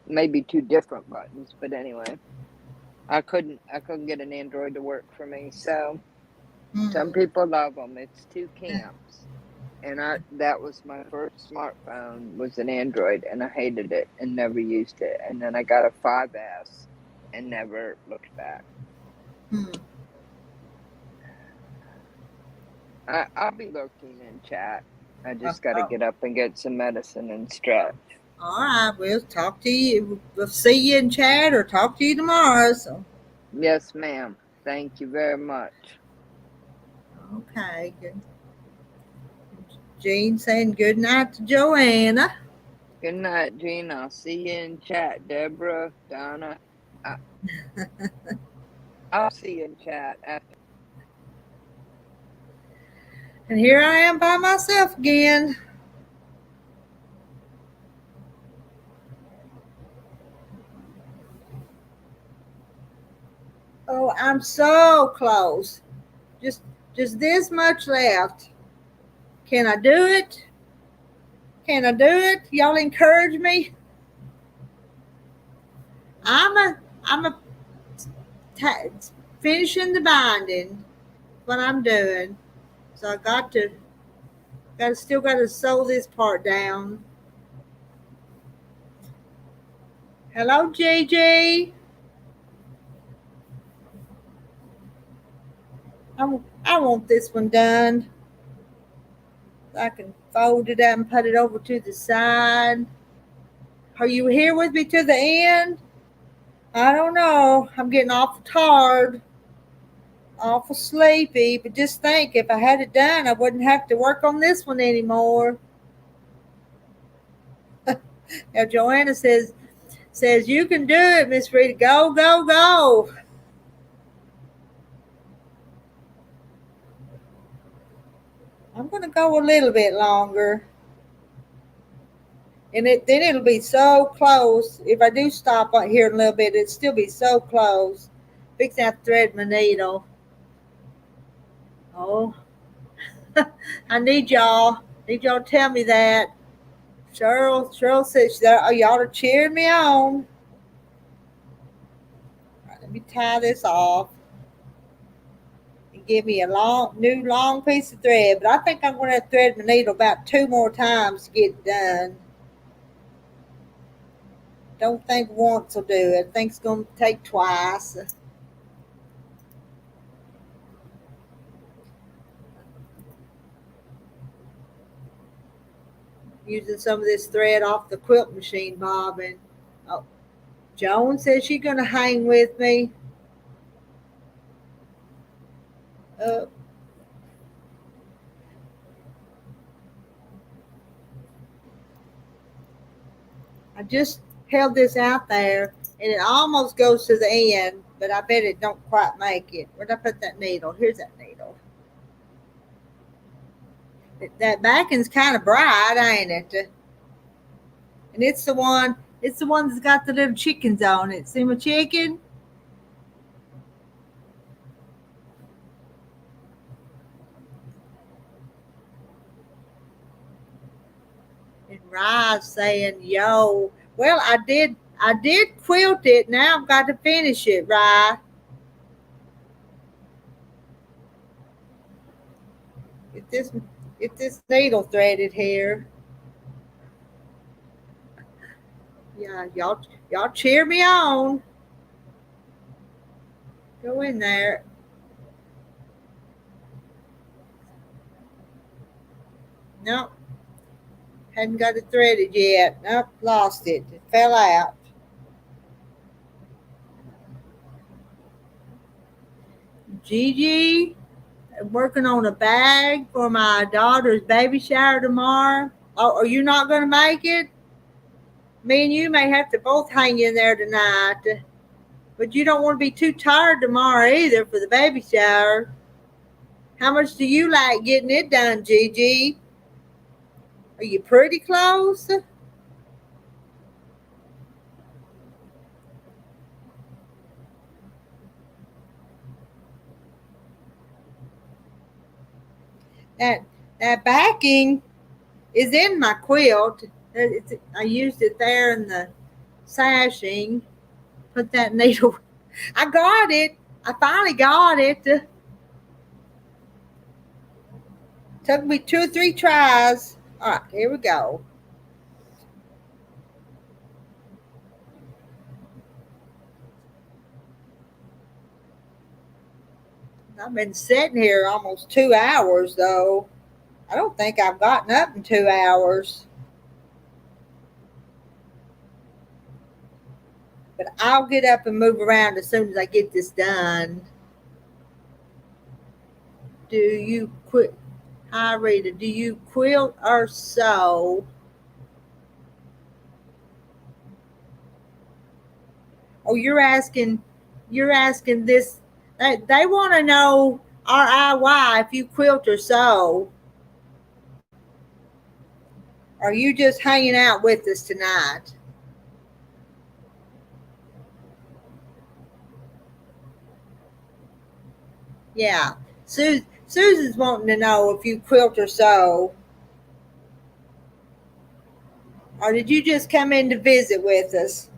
Maybe two different buttons, but anyway, I couldn't get an Android to work for me. So some people love them. It's two camps, and that was my first smartphone was an Android, and I hated it and never used it. And then I got a 5S and never looked back. I'll be lurking in chat. I just got to get up and get some medicine and stretch. All right, we'll talk to you. We'll see you in chat or talk to you tomorrow. So. Yes, ma'am. Thank you very much. Okay. Good. Jean saying good night to Joanna. Good night, Jean. I'll see you in chat. Deborah, Donna. I'll see you in chat after. And here I am by myself again. Oh, I'm so close. Just just this much left. Can I do it? Can I do it? Y'all encourage me. I'm a ta- finishing the binding. What I'm doing. So I got to sew this part down. Hello, Gigi. I want this one done. I can fold it up and put it over to the side. Are you here with me to the end? I don't know. I'm getting awful tired, awful sleepy. But just think, if I had it done, I wouldn't have to work on this one anymore. Now Joanna says you can do it, Miss Rita. Go, go, go. I'm gonna go a little bit longer. And then it'll be so close. If I do stop right here in a little bit, it'll still be so close. Fix that thread my needle. Oh, I need y'all. Need y'all to tell me that. Cheryl says y'all are cheering me on. All right, let me tie this off and give me a new long piece of thread. But I think I'm going to thread my needle about 2 more times to get it done. Don't think once will do it. I think it's going to take twice. Using some of this thread off the quilt machine bobbin. Oh, Joan says she's going to hang with me. Uh, I just held this out there, and it almost goes to the end, but I bet it don't quite make it. Where'd I put that needle? Here's that needle. That backing's kind of bright, ain't it? And it's the one that's got the little chickens on it. See my chicken? And Rye's saying, yo. Well, I did quilt it. Now I've got to finish it, Rye. Get this needle threaded here. Yeah, y'all cheer me on. Go in there. Nope. Hadn't got it threaded yet. Nope, lost it. It fell out. Gigi, I'm working on a bag for my daughter's baby shower tomorrow. Oh, are you not going to make it? Me and you may have to both hang in there tonight. But you don't want to be too tired tomorrow either for the baby shower. How much do you like getting it done, Gigi? Are you pretty close? That backing is in my quilt. I used it there in the sashing. Put that needle. I got it. I finally got it. Took me 2 or 3 tries. All right, here we go. I've been sitting here almost 2 hours, though. I don't think I've gotten up in 2 hours. But I'll get up and move around as soon as I get this done. Do you quit? Hi, Rita. Do you quilt or sew? Oh, you're asking this. They want to know RIY if you quilt or sew. Are you just hanging out with us tonight? Yeah. Susan's wanting to know if you quilt or sew. Or did you just come in to visit with us?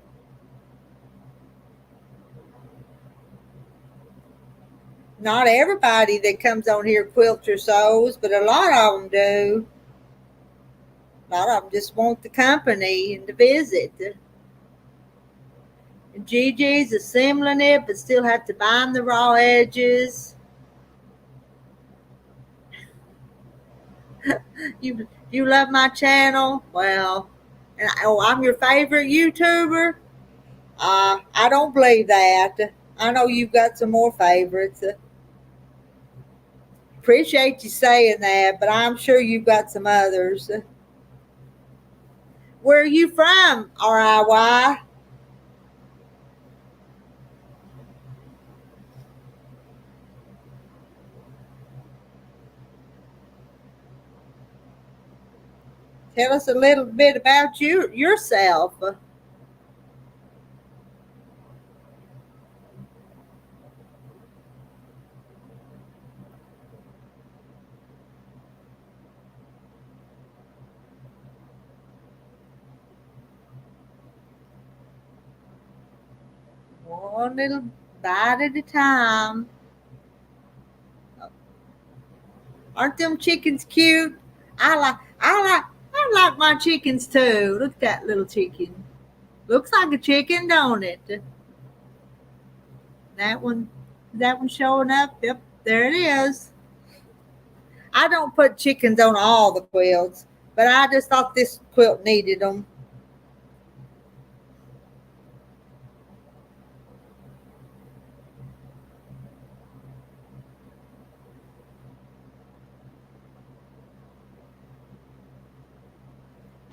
Not everybody that comes on here quilts or sews, but a lot of them do. A lot of them just want the company and to visit. And Gigi's assembling it, but still have to bind the raw edges. You love my channel? Well, I'm your favorite YouTuber? I don't believe that. I know you've got some more favorites. Appreciate you saying that, but I'm sure you've got some others. Where are you from, RIY? Tell us a little bit about yourself. One little bite at a time. Aren't them chickens cute? I like my chickens too. Look at that little chicken. Looks like a chicken, don't it? That one showing up. Yep, there it is. I don't put chickens on all the quilts, but I just thought this quilt needed them.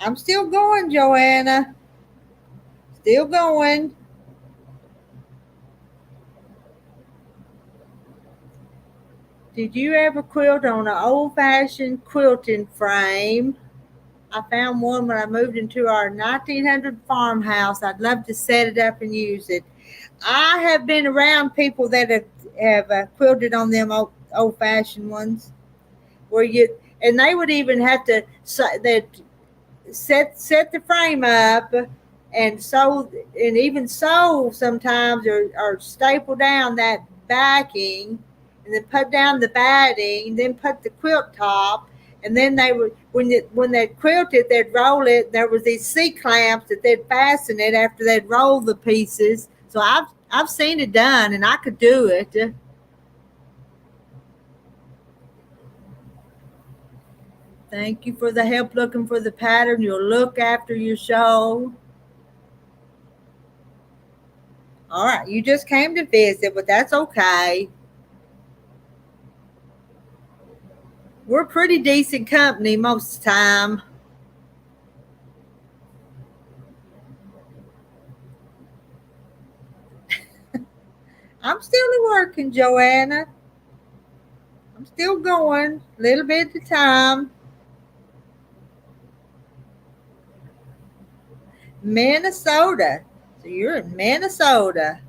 I'm still going, Joanna. Still going. Did you ever quilt on an old-fashioned quilting frame? I found one when I moved into our 1900 farmhouse. I'd love to set it up and use it. I have been around people that have quilted on them old-fashioned ones, where and they would even have to that set the frame up and sew, and even sew sometimes, or staple down that backing, and then put down the batting, then put the quilt top, and then they would, when they quilted, they'd roll it. There was these C clamps that they'd fasten it after they'd roll the pieces. So I've seen it done, and I could do it. Thank you for the help looking for the pattern. You'll look after your show. All right, you just came to visit, but that's okay. We're pretty decent company most of the time. I'm still working, Joanna. I'm still going, a little bit at a time. Minnesota. So you're in Minnesota.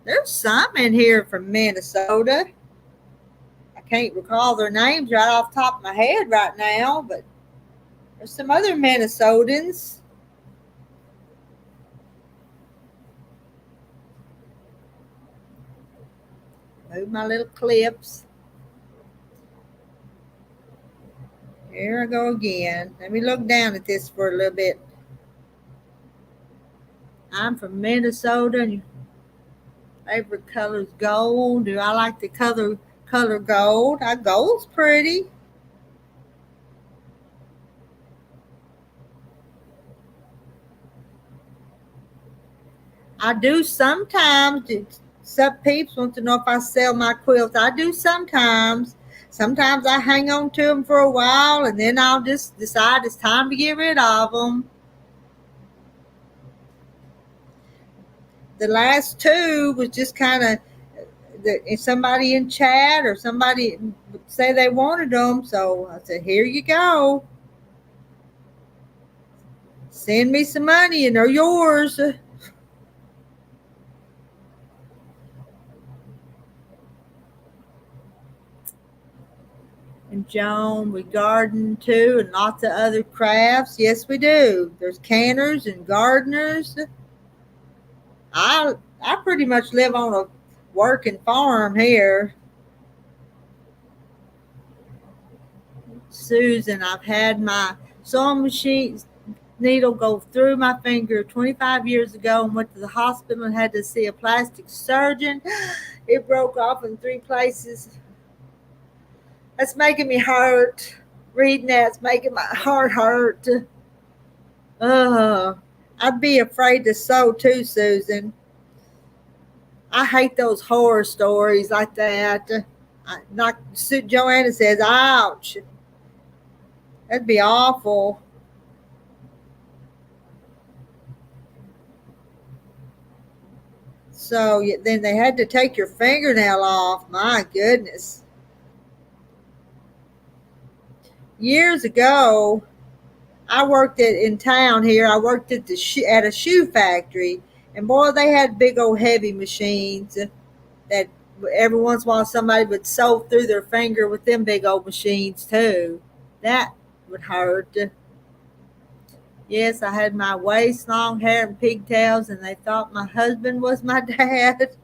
There's some in here from Minnesota. I can't recall their names right off the top of my head right now, but there's some other Minnesotans. Move my little clips. Here I go again. Let me look down at this for a little bit. I'm from Minnesota, and favorite color is gold. Do I like the color gold? Gold's pretty. I do sometimes. Some peeps want to know if I sell my quilts. I do sometimes. Sometimes I hang on to them for a while, and then I'll just decide it's time to get rid of them. The last two was just kind of if somebody in chat or somebody say they wanted them, so I said, here you go. Send me some money and they're yours. And Joan, we garden too, and lots of other crafts. Yes, we do. There's canners and gardeners. I pretty much live on a working farm here. Susan, I've had my sewing machine needle go through my finger 25 years ago and went to the hospital and had to see a plastic surgeon. It broke off in 3 places. That's making me hurt. Reading that's making my heart hurt. I'd be afraid to sew too, Susan. I hate those horror stories like that. Like Joanna says, ouch. That'd be awful. So then they had to take your fingernail off. My goodness. Years ago, I worked in town here. I worked at at a shoe factory, and boy, they had big old heavy machines that every once in a while somebody would sew through their finger with them big old machines too. That would hurt. Yes, I had my waist long hair and pigtails, and they thought my husband was my dad.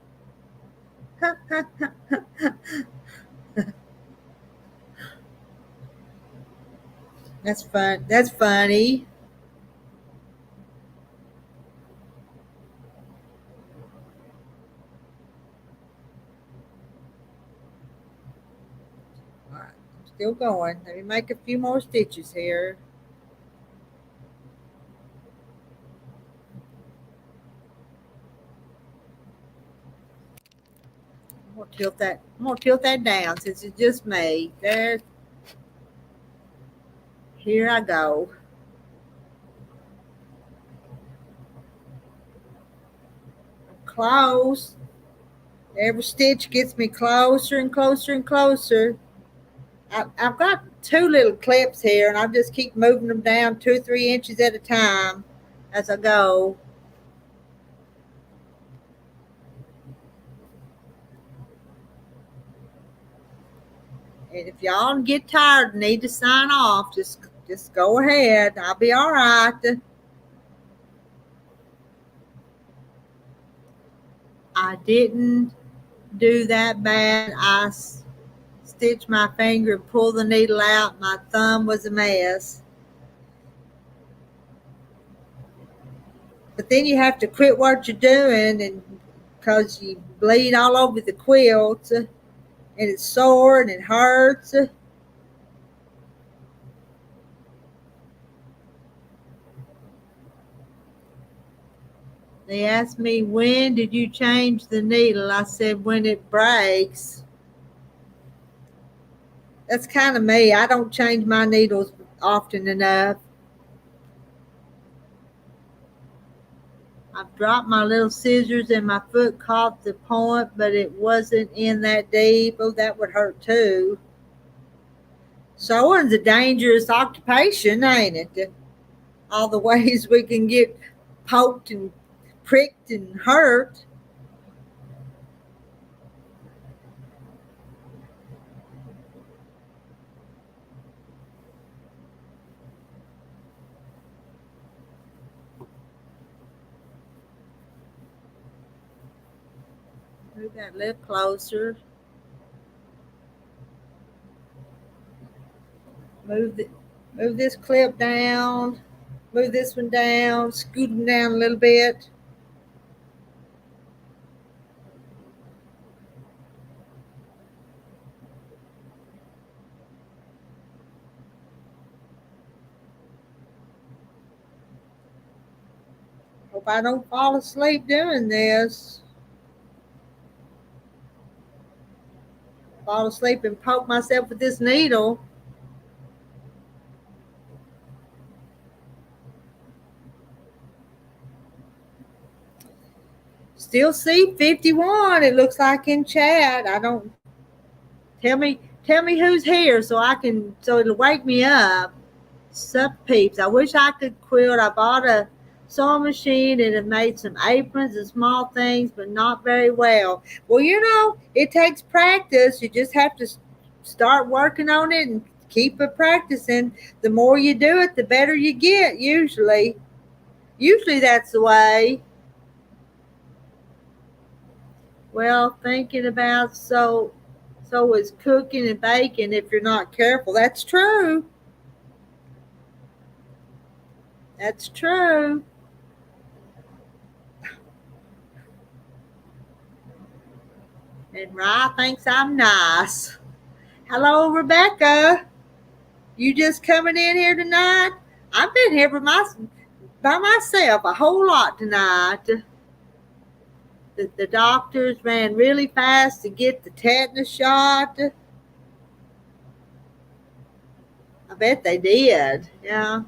That's fun. That's funny. All right, I'm still going. Let me make a few more stitches here. I'm gonna tilt that down since it's just me. There. Here I go. Close. Every stitch gets me closer and closer and closer. I've got 2 little clips here, and I just keep moving them down 2 or 3 inches at a time as I go. And if y'all get tired and need to sign off, just go ahead. I'll be all right. I didn't do that bad. I stitched my finger and pulled the needle out. My thumb was a mess. But then you have to quit what you're doing, and because you bleed all over the quilt, and it's sore and it hurts. They asked me, when did you change the needle? I said, when it breaks. That's kind of me. I don't change my needles often enough. I've dropped my little scissors and my foot caught the point, but it wasn't in that deep. Oh, that would hurt too. Sewing's a dangerous occupation, ain't it? All the ways we can get poked and pricked and hurt. Move that a little closer. Move this clip down. Move this one down. Scoot them down a little bit. Hope I don't fall asleep doing this. Fall asleep and poke myself with this needle. still see 51. It looks like in chat. I don't tell me who's here so it'll wake me up. Sup peeps. I wish I could quilt. I bought a sewing machine and have made some aprons and small things, but not very well. Well, it takes practice. You just have to start working on it and keep it practicing. The more you do it, the better you get, usually. Usually that's the way. Well, thinking about so is cooking and baking if you're not careful. That's true. That's true. And Rye thinks I'm nice. Hello, Rebecca. You just coming in here tonight? I've been here by myself a whole lot tonight. The doctors ran really fast to get the tetanus shot. I bet they did. Yeah.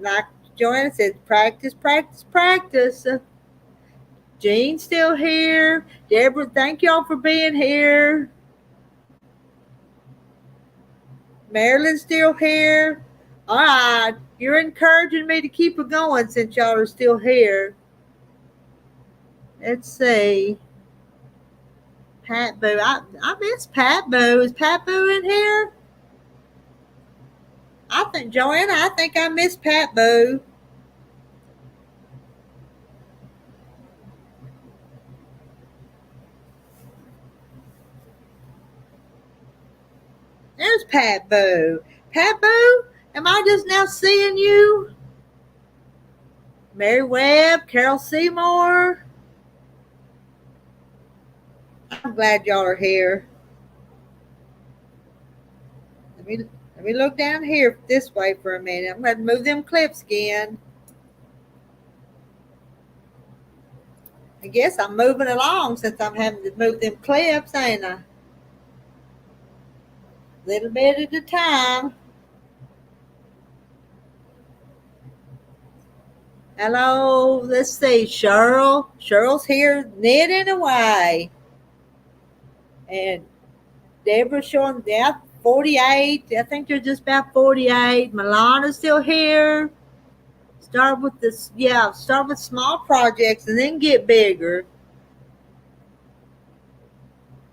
Like Joanna said, practice, practice, practice. Jean's still here. Deborah, thank y'all for being here. Marilyn's still here. All right. You're encouraging me to keep it going since y'all are still here. Let's see. Pat Boo. I miss Pat Boo. Is Pat Boo in here? Joanna, I think I miss Pat Boo. There's Pat Boo. Pat Boo, am I just now seeing you? Mary Webb, Carol Seymour. I'm glad y'all are here. Let me look down here this way for a minute. I'm going to move them clips again. I guess I'm moving along since I'm having to move them clips, ain't I? Little bit at a time. Hello, let's see, Cheryl. Cheryl's here knitting away. And Deborah's showing, 48. I think they're just about 48. Milana's still here. Start with small projects and then get bigger.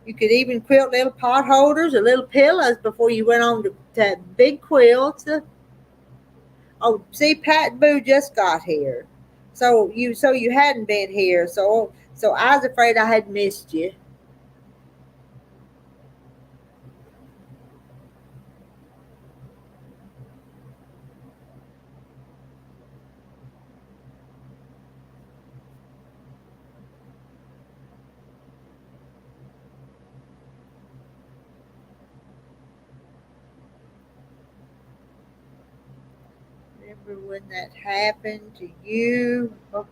You could even quilt little pot holders or little pillows before you went on to big quilts. Oh, see, Pat Boo just got here. So you hadn't been here. So I was afraid I had missed you. Remember when that happened to you? Oh,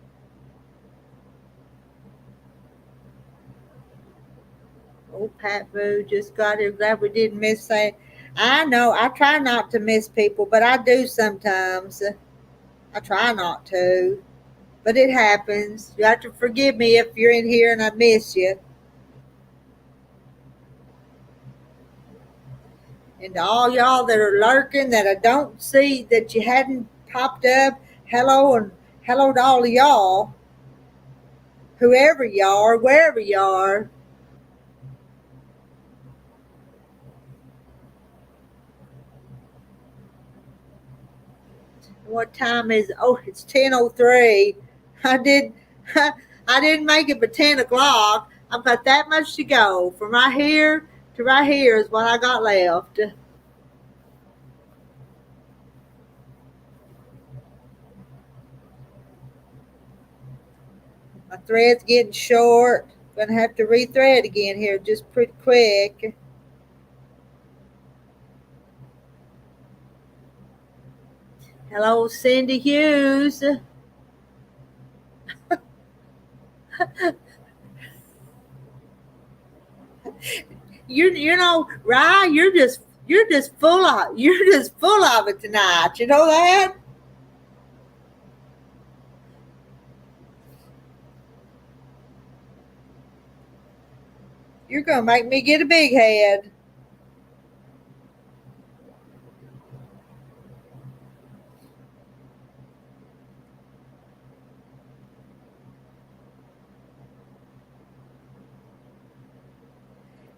Pat Boo just got here. Glad we didn't miss that. I know. I try not to miss people, but I do sometimes. I try not to, but it happens. You have to forgive me if you're in here and I miss you. And to all y'all that are lurking that I don't see that you hadn't popped up, hello, and hello to all of y'all, whoever you are, wherever you are. What time is it? Oh, it's 10:03. I didn't make it but 10 o'clock. I've got that much to go. From right here to right here is what I got left. My thread's getting short. Gonna have to rethread again here just pretty quick. Hello, Cindy Hughes. Rye, you're just full of it tonight. You know that? You're going to make me get a big head.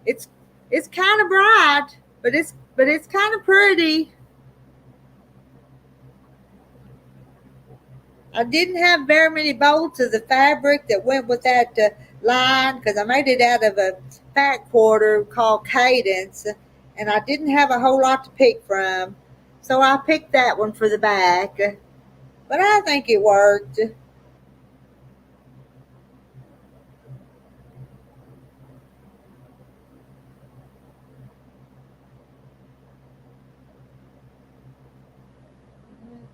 It's it's kind of bright, but it's kind of pretty. I didn't have very many bolts of the fabric that went with that line because I made it out of a fat quarter called Cadence, and I didn't have a whole lot to pick from, so I picked that one for the back. But I think it worked.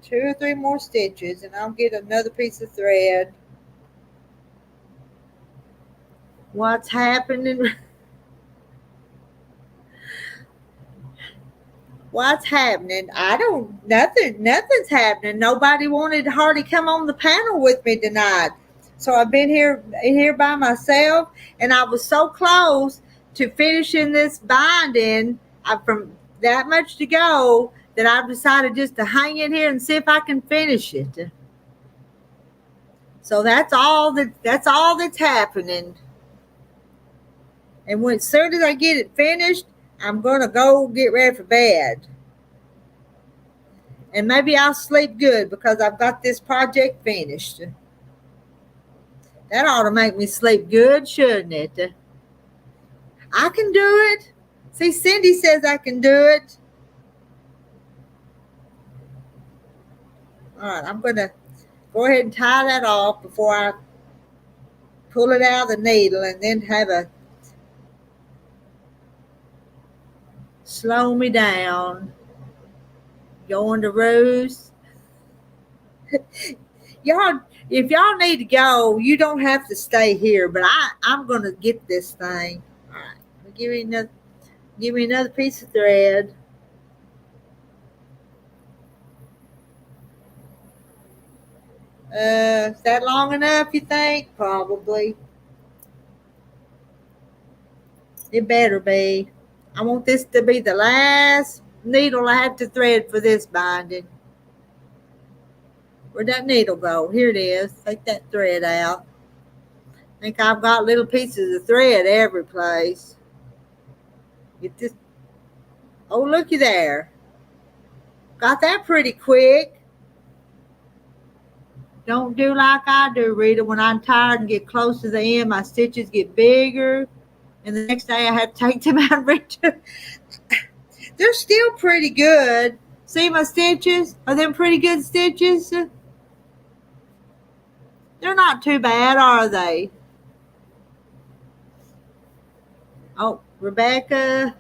2 or 3 more stitches, and I'll get another piece of thread. What's happening? What's happening? I don't, nothing's happening. Nobody wanted to hardly come on the panel with me tonight. So I've been here by myself, and I was so close to finishing this binding from that much to go that I've decided just to hang in here and see if I can finish it. So that's all that's happening. And as soon as I get it finished, I'm going to go get ready for bed. And maybe I'll sleep good because I've got this project finished. That ought to make me sleep good, shouldn't it? I can do it. See, Cindy says I can do it. All right, I'm going to go ahead and tie that off before I pull it out of the needle and then have a slow me down. Going to roost. Y'all, if y'all need to go, you don't have to stay here, but I'm going to get this thing. All right, give me another piece of thread. Is that long enough, you think? Probably. It better be. I want this to be the last needle I have to thread for this binding. Where'd that needle go? Here it is. Take that thread out. I think I've got little pieces of thread every place. Get this. Oh, looky there. Got that pretty quick. Don't do like I do, Rita. When I'm tired and get close to the end, my stitches get bigger. And the next day I have to take them out and reach them. They're still pretty good. See my stitches? Are them pretty good stitches? They're not too bad, are they? Oh, Rebecca,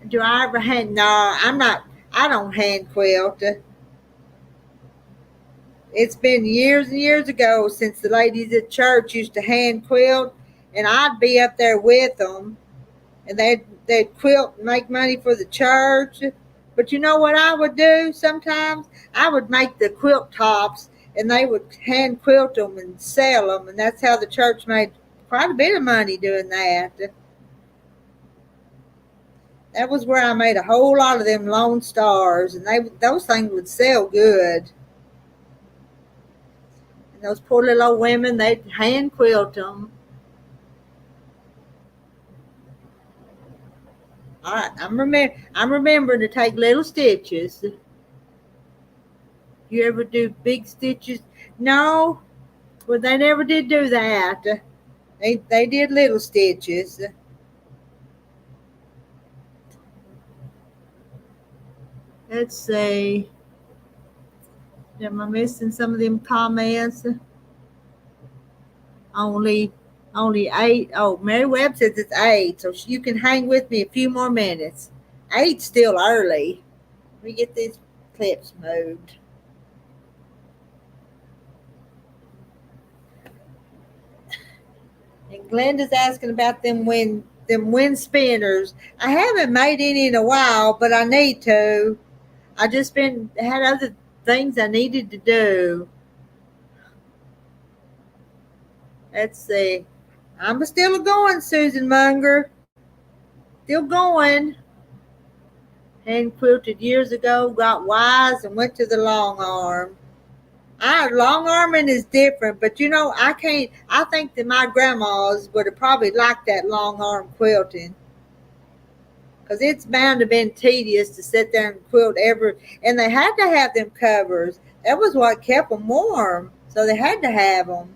do I ever hand? No, I'm not. I don't hand quilt. It's been years and years ago since the ladies at church used to hand quilt, and I'd be up there with them, and they'd quilt and make money for the church. But you know what I would do sometimes? I would make the quilt tops, and they would hand quilt them and sell them, and that's how the church made quite a bit of money doing that. That was where I made a whole lot of them Lone Stars, and those things would sell good. And those poor little old women, they'd hand quilt them. All right, I'm remembering to take little stitches. You ever do big stitches? No, well, they never did do that. They did little stitches. Let's see. Am I missing some of them comments? Only 8. Oh, Mary Webb says it's 8, so you can hang with me a few more minutes. 8's still early. Let me get these clips moved. And Glenda's asking about them wind spinners. I haven't made any in a while, but I need to. I just had other things I needed to do. Let's see. I'm still going, Susan Munger. Still going. Hand quilted years ago, got wise, and went to the long arm. Long arming is different, but I can't. I think that my grandmas would have probably liked that long arm quilting because it's bound to have been tedious to sit there and quilt and they had to have them covers. That was what kept them warm, so they had to have them.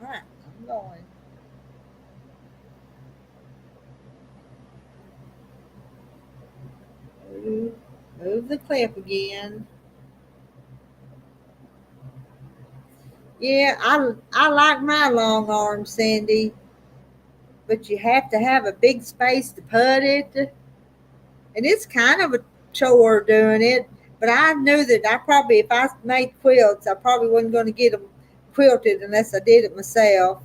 All right, I'm going. Move the clip again. Yeah, I like my long arm, Cindy, but you have to have a big space to put it, and it's kind of a chore doing it. But I knew that if I made quilts, I probably wasn't going to get them quilted unless I did it myself.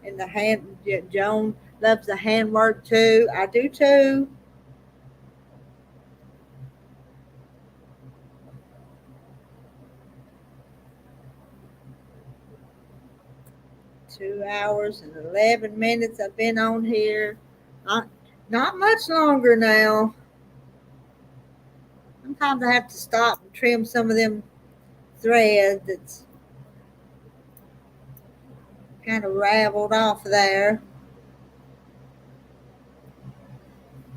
And Joan loves the handwork too. I do too. 2 hours and 11 minutes I've been on here. Not, not much longer now. Sometimes I have to stop and trim some of them threads that's kind of raveled off there.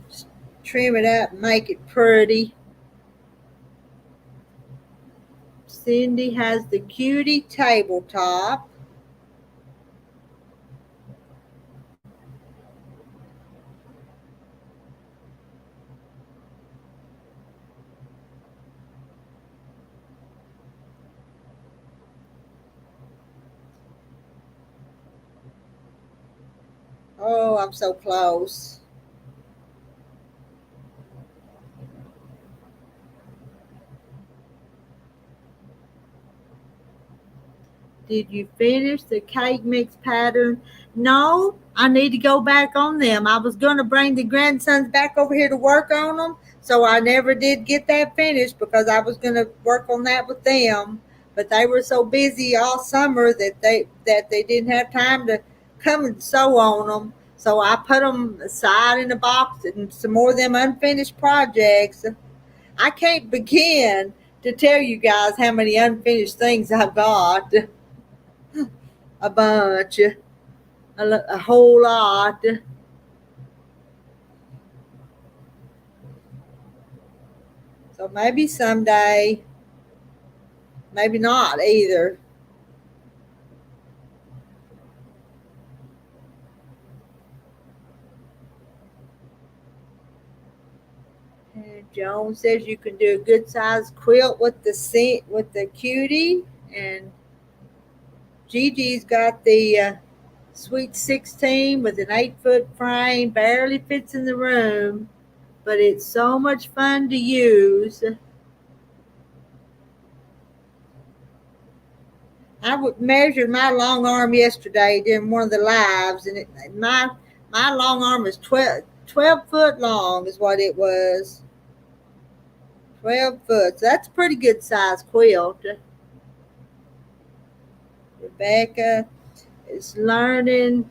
Just trim it up and make it pretty. Cindy has the cutie tabletop. Oh, I'm so close. Did you finish the cake mix pattern? No, I need to go back on them. I was going to bring the grandsons back over here to work on them, so I never did get that finished because I was going to work on that with them. But they were so busy all summer that they didn't have time to come and sew on them. So I put them aside in a box and some more of them unfinished projects. I can't begin to tell you guys how many unfinished things I've got. A bunch, a whole lot. So maybe someday, maybe not either. And Joan says you can do a good sized quilt with the cutie, and Gigi's got the Sweet 16 with an 8-foot frame, barely fits in the room, but it's so much fun to use. Measured my long arm yesterday during one of the lives, and my long arm is 12 foot long is what it was. 12 foot. So that's a pretty good size quilt. Rebecca is learning.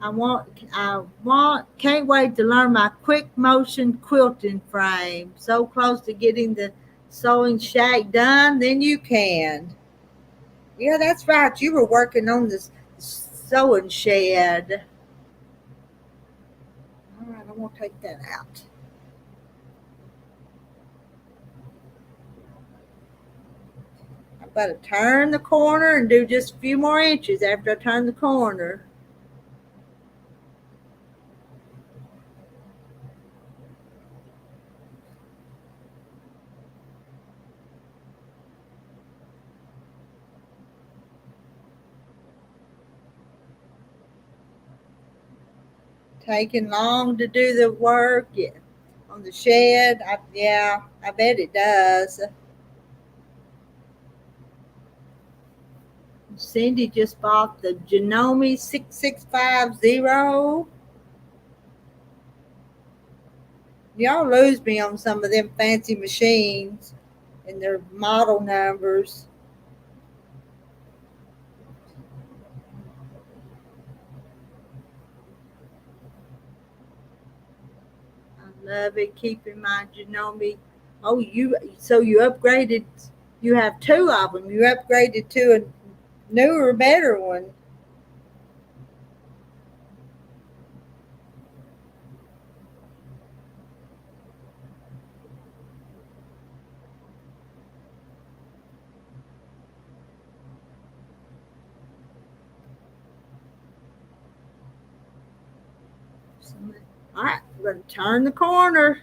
Can't wait to learn my quick motion quilting frame. So close to getting the sewing shack done, then you can. Yeah, that's right. You were working on this sewing shed. All right, I'm going to take that out. I've got to turn the corner and do just a few more inches after I turn the corner. Taking long to do the work on the shed. I bet it does. Cindy just bought the Genome 6650. Y'all lose me on some of them fancy machines and their model numbers. I love it. Keeping my Genome. Oh, you upgraded. You have two of them. You upgraded to a newer, better one. All right, we're going to turn the corner.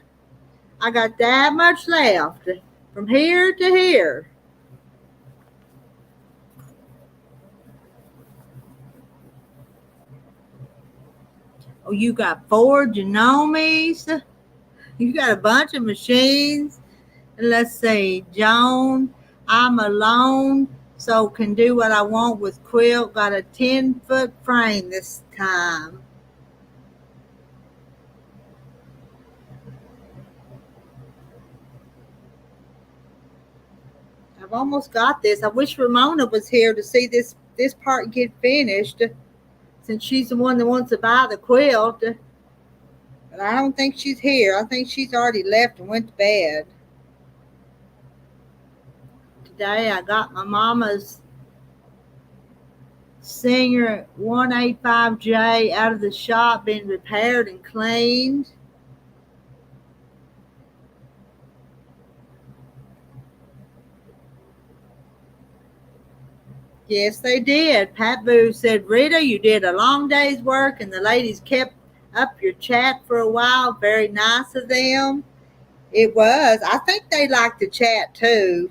I got that much left from here to here. Oh, you got 4 Genomes. You got a bunch of machines. Let's see, Joan, I'm alone, so can do what I want with quilt. Got a 10-foot frame this time. I've almost got this. I wish Ramona was here to see this part get finished, since she's the one that wants to buy the quilt. But I don't think she's here. I think she's already left and went to bed. Today I got my mama's Singer 185J out of the shop, being repaired and cleaned. Yes, they did. Pat Boo said, Rita, you did a long day's work, and the ladies kept up your chat for a while. Very nice of them. It was. I think they like to chat too.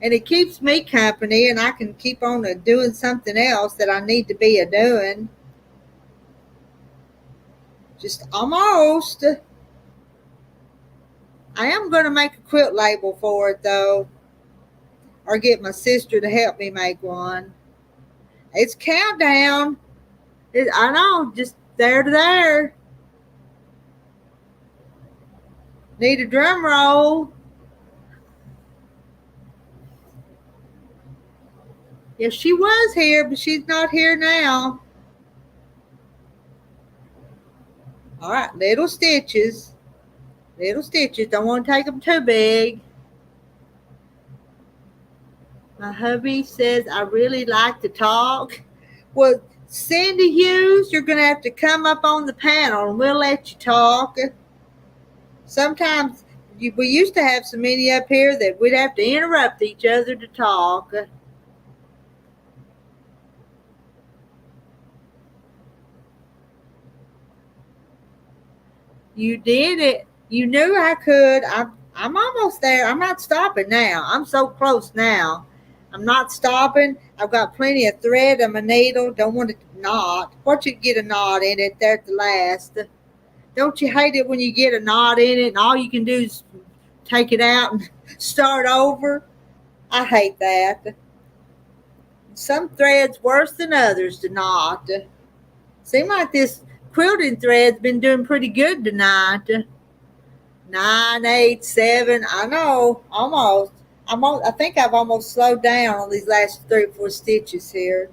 And it keeps me company, and I can keep on doing something else that I need to be doing. Just almost. I am going to make a quilt label for it, though, or get my sister to help me make one. It's countdown. I know, just there to there. Need a drum roll. Yeah, she was here, but she's not here now. All right, little stitches. Little stitches. Don't want to take them too big. My hubby says I really like to talk. Well, Cindy Hughes, you're going to have to come up on the panel and we'll let you talk. Sometimes we used to have so many up here that we'd have to interrupt each other to talk. You did it. You knew I could. I'm almost there. I'm not stopping now. I'm so close now. I'm not stopping. I've got plenty of thread on my needle. Don't want it to knot. Once you get a knot in it, there at the last. Don't you hate it when you get a knot in it and all you can do is take it out and start over? I hate that. Some thread's worse than others to knot. Seems like this quilting thread's been doing pretty good tonight. 9, 8, 7. I know, almost. I think I've almost slowed down on these last 3 or 4 stitches here.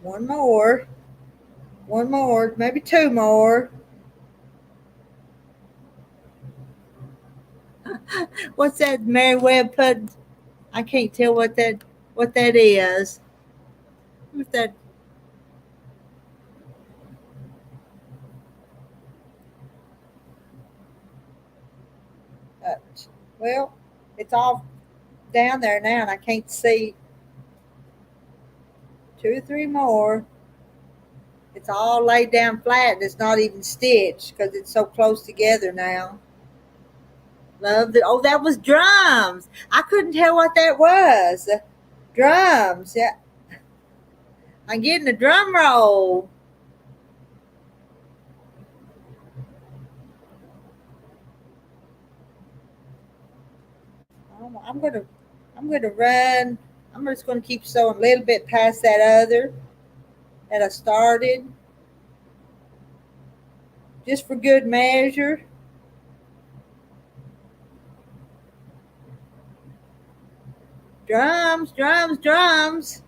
One more, maybe 2 more. What's that Mary Webb put? I can't tell what that is. What's that? Well, it's all down there now and I can't see. 2 or 3 more. It's all laid down flat and it's not even stitched because it's so close together now. Love the, oh, that was drums. I couldn't tell what that was. Drums, yeah. I'm getting a drum roll. I'm gonna run. I'm just gonna keep sewing a little bit past that other that I started, just for good measure. Drums, drums, drums.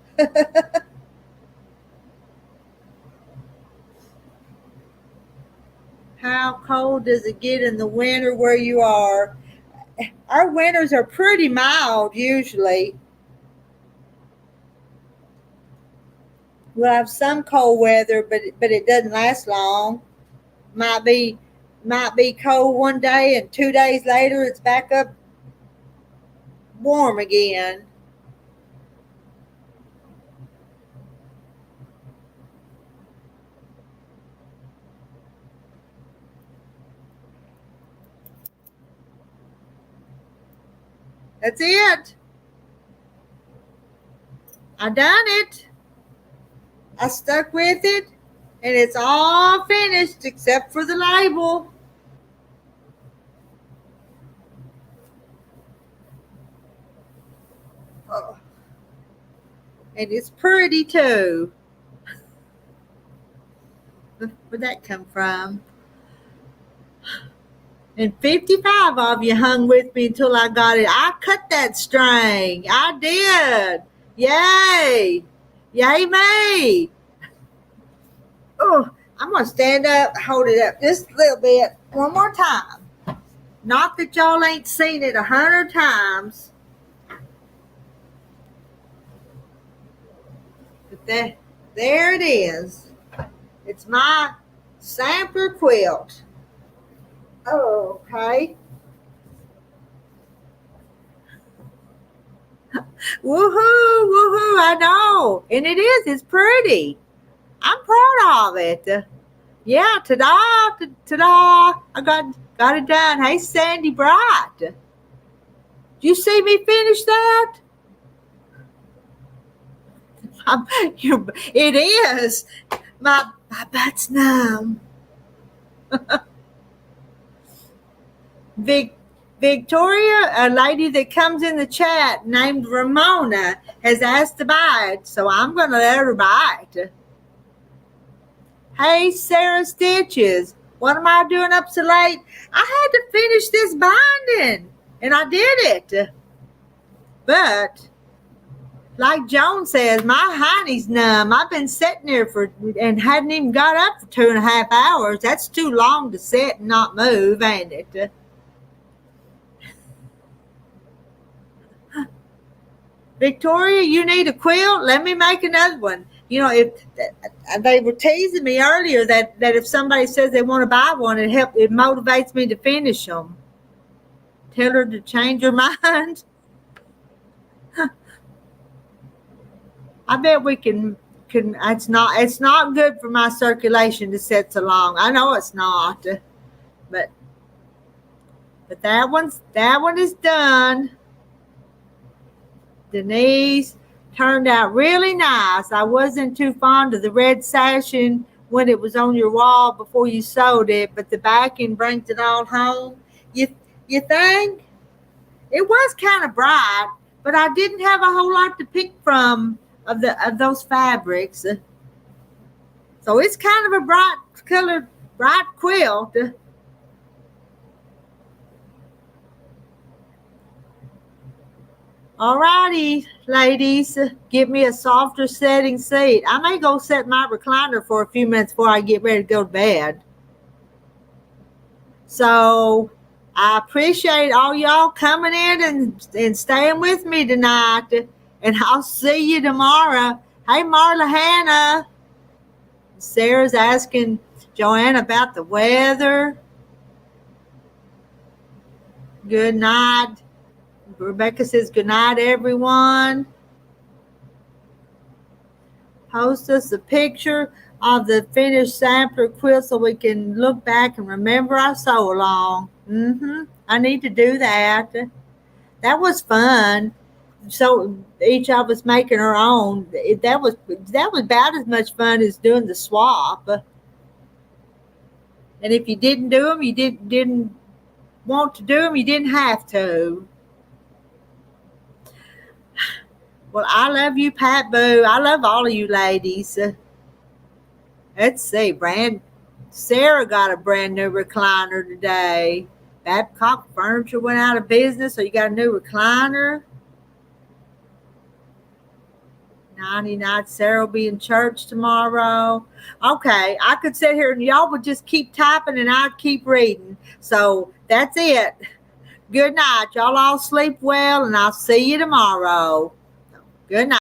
How cold does it get in the winter where you are? Our winters are pretty mild usually. We'll have some cold weather, but it doesn't last long. Might be cold one day and 2 days later it's back up warm again. That's it. I done it. I stuck with it, and it's all finished except for the label. Oh. And it's pretty too. Where'd that come from? And 55 of you hung with me until I got it. I cut that string. I did. Yay. Yay me. Oh, I'm going to stand up, hold it up just a little bit one more time. Not that y'all ain't seen it 100 times. But there it is. It's my sampler quilt. Oh, okay. Woohoo, woohoo, I know. And it is, it's pretty. I'm proud of it. Yeah, ta-da, ta-da. I got it done. Hey, Sandy Bright. Did you see me finish that? It is. My butt's numb. Victoria, a lady that comes in the chat named Ramona, has asked to buy it, so I'm going to let her buy it. Hey, Sarah Stitches, what am I doing up so late? I had to finish this binding, and I did it. But, like Joan says, my hiney's numb. I've been sitting there and hadn't even got up for 2.5 hours. That's too long to sit and not move, ain't it? Victoria, you need a quilt? Let me make another one. You know, if they were teasing me earlier that if somebody says they want to buy one, it motivates me to finish them. Tell her to change her mind. I bet we can. It's not good for my circulation to sit so long. I know it's not, but that one is done. Denise, turned out really nice. I wasn't too fond of the red sashing when it was on your wall before you sewed it, but the backing brings it all home. You think? It was kind of bright, but I didn't have a whole lot to pick from of those fabrics. So it's kind of a bright colored, bright quilt. All righty, ladies, give me a softer setting seat. I may go set my recliner for a few minutes before I get ready to go to bed. So I appreciate all y'all coming in and staying with me tonight. And I'll see you tomorrow. Hey, Marla Hannah. Sarah's asking Joanne about the weather. Good night. Rebecca says, good night, everyone. Post us a picture of the finished sampler quilt so we can look back and remember our sew along. I need to do that. That was fun. So each of us making our own. That was about as much fun as doing the swap. And if you didn't do them, you didn't want to do them, you didn't have to. Well, I love you, Pat Boo. I love all of you ladies. Let's see. Sarah got a brand new recliner today. Babcock Furniture went out of business, so you got a new recliner. 99. Sarah will be in church tomorrow. Okay, I could sit here and y'all would just keep typing and I'd keep reading. So that's it. Good night. Y'all all sleep well and I'll see you tomorrow. Good night.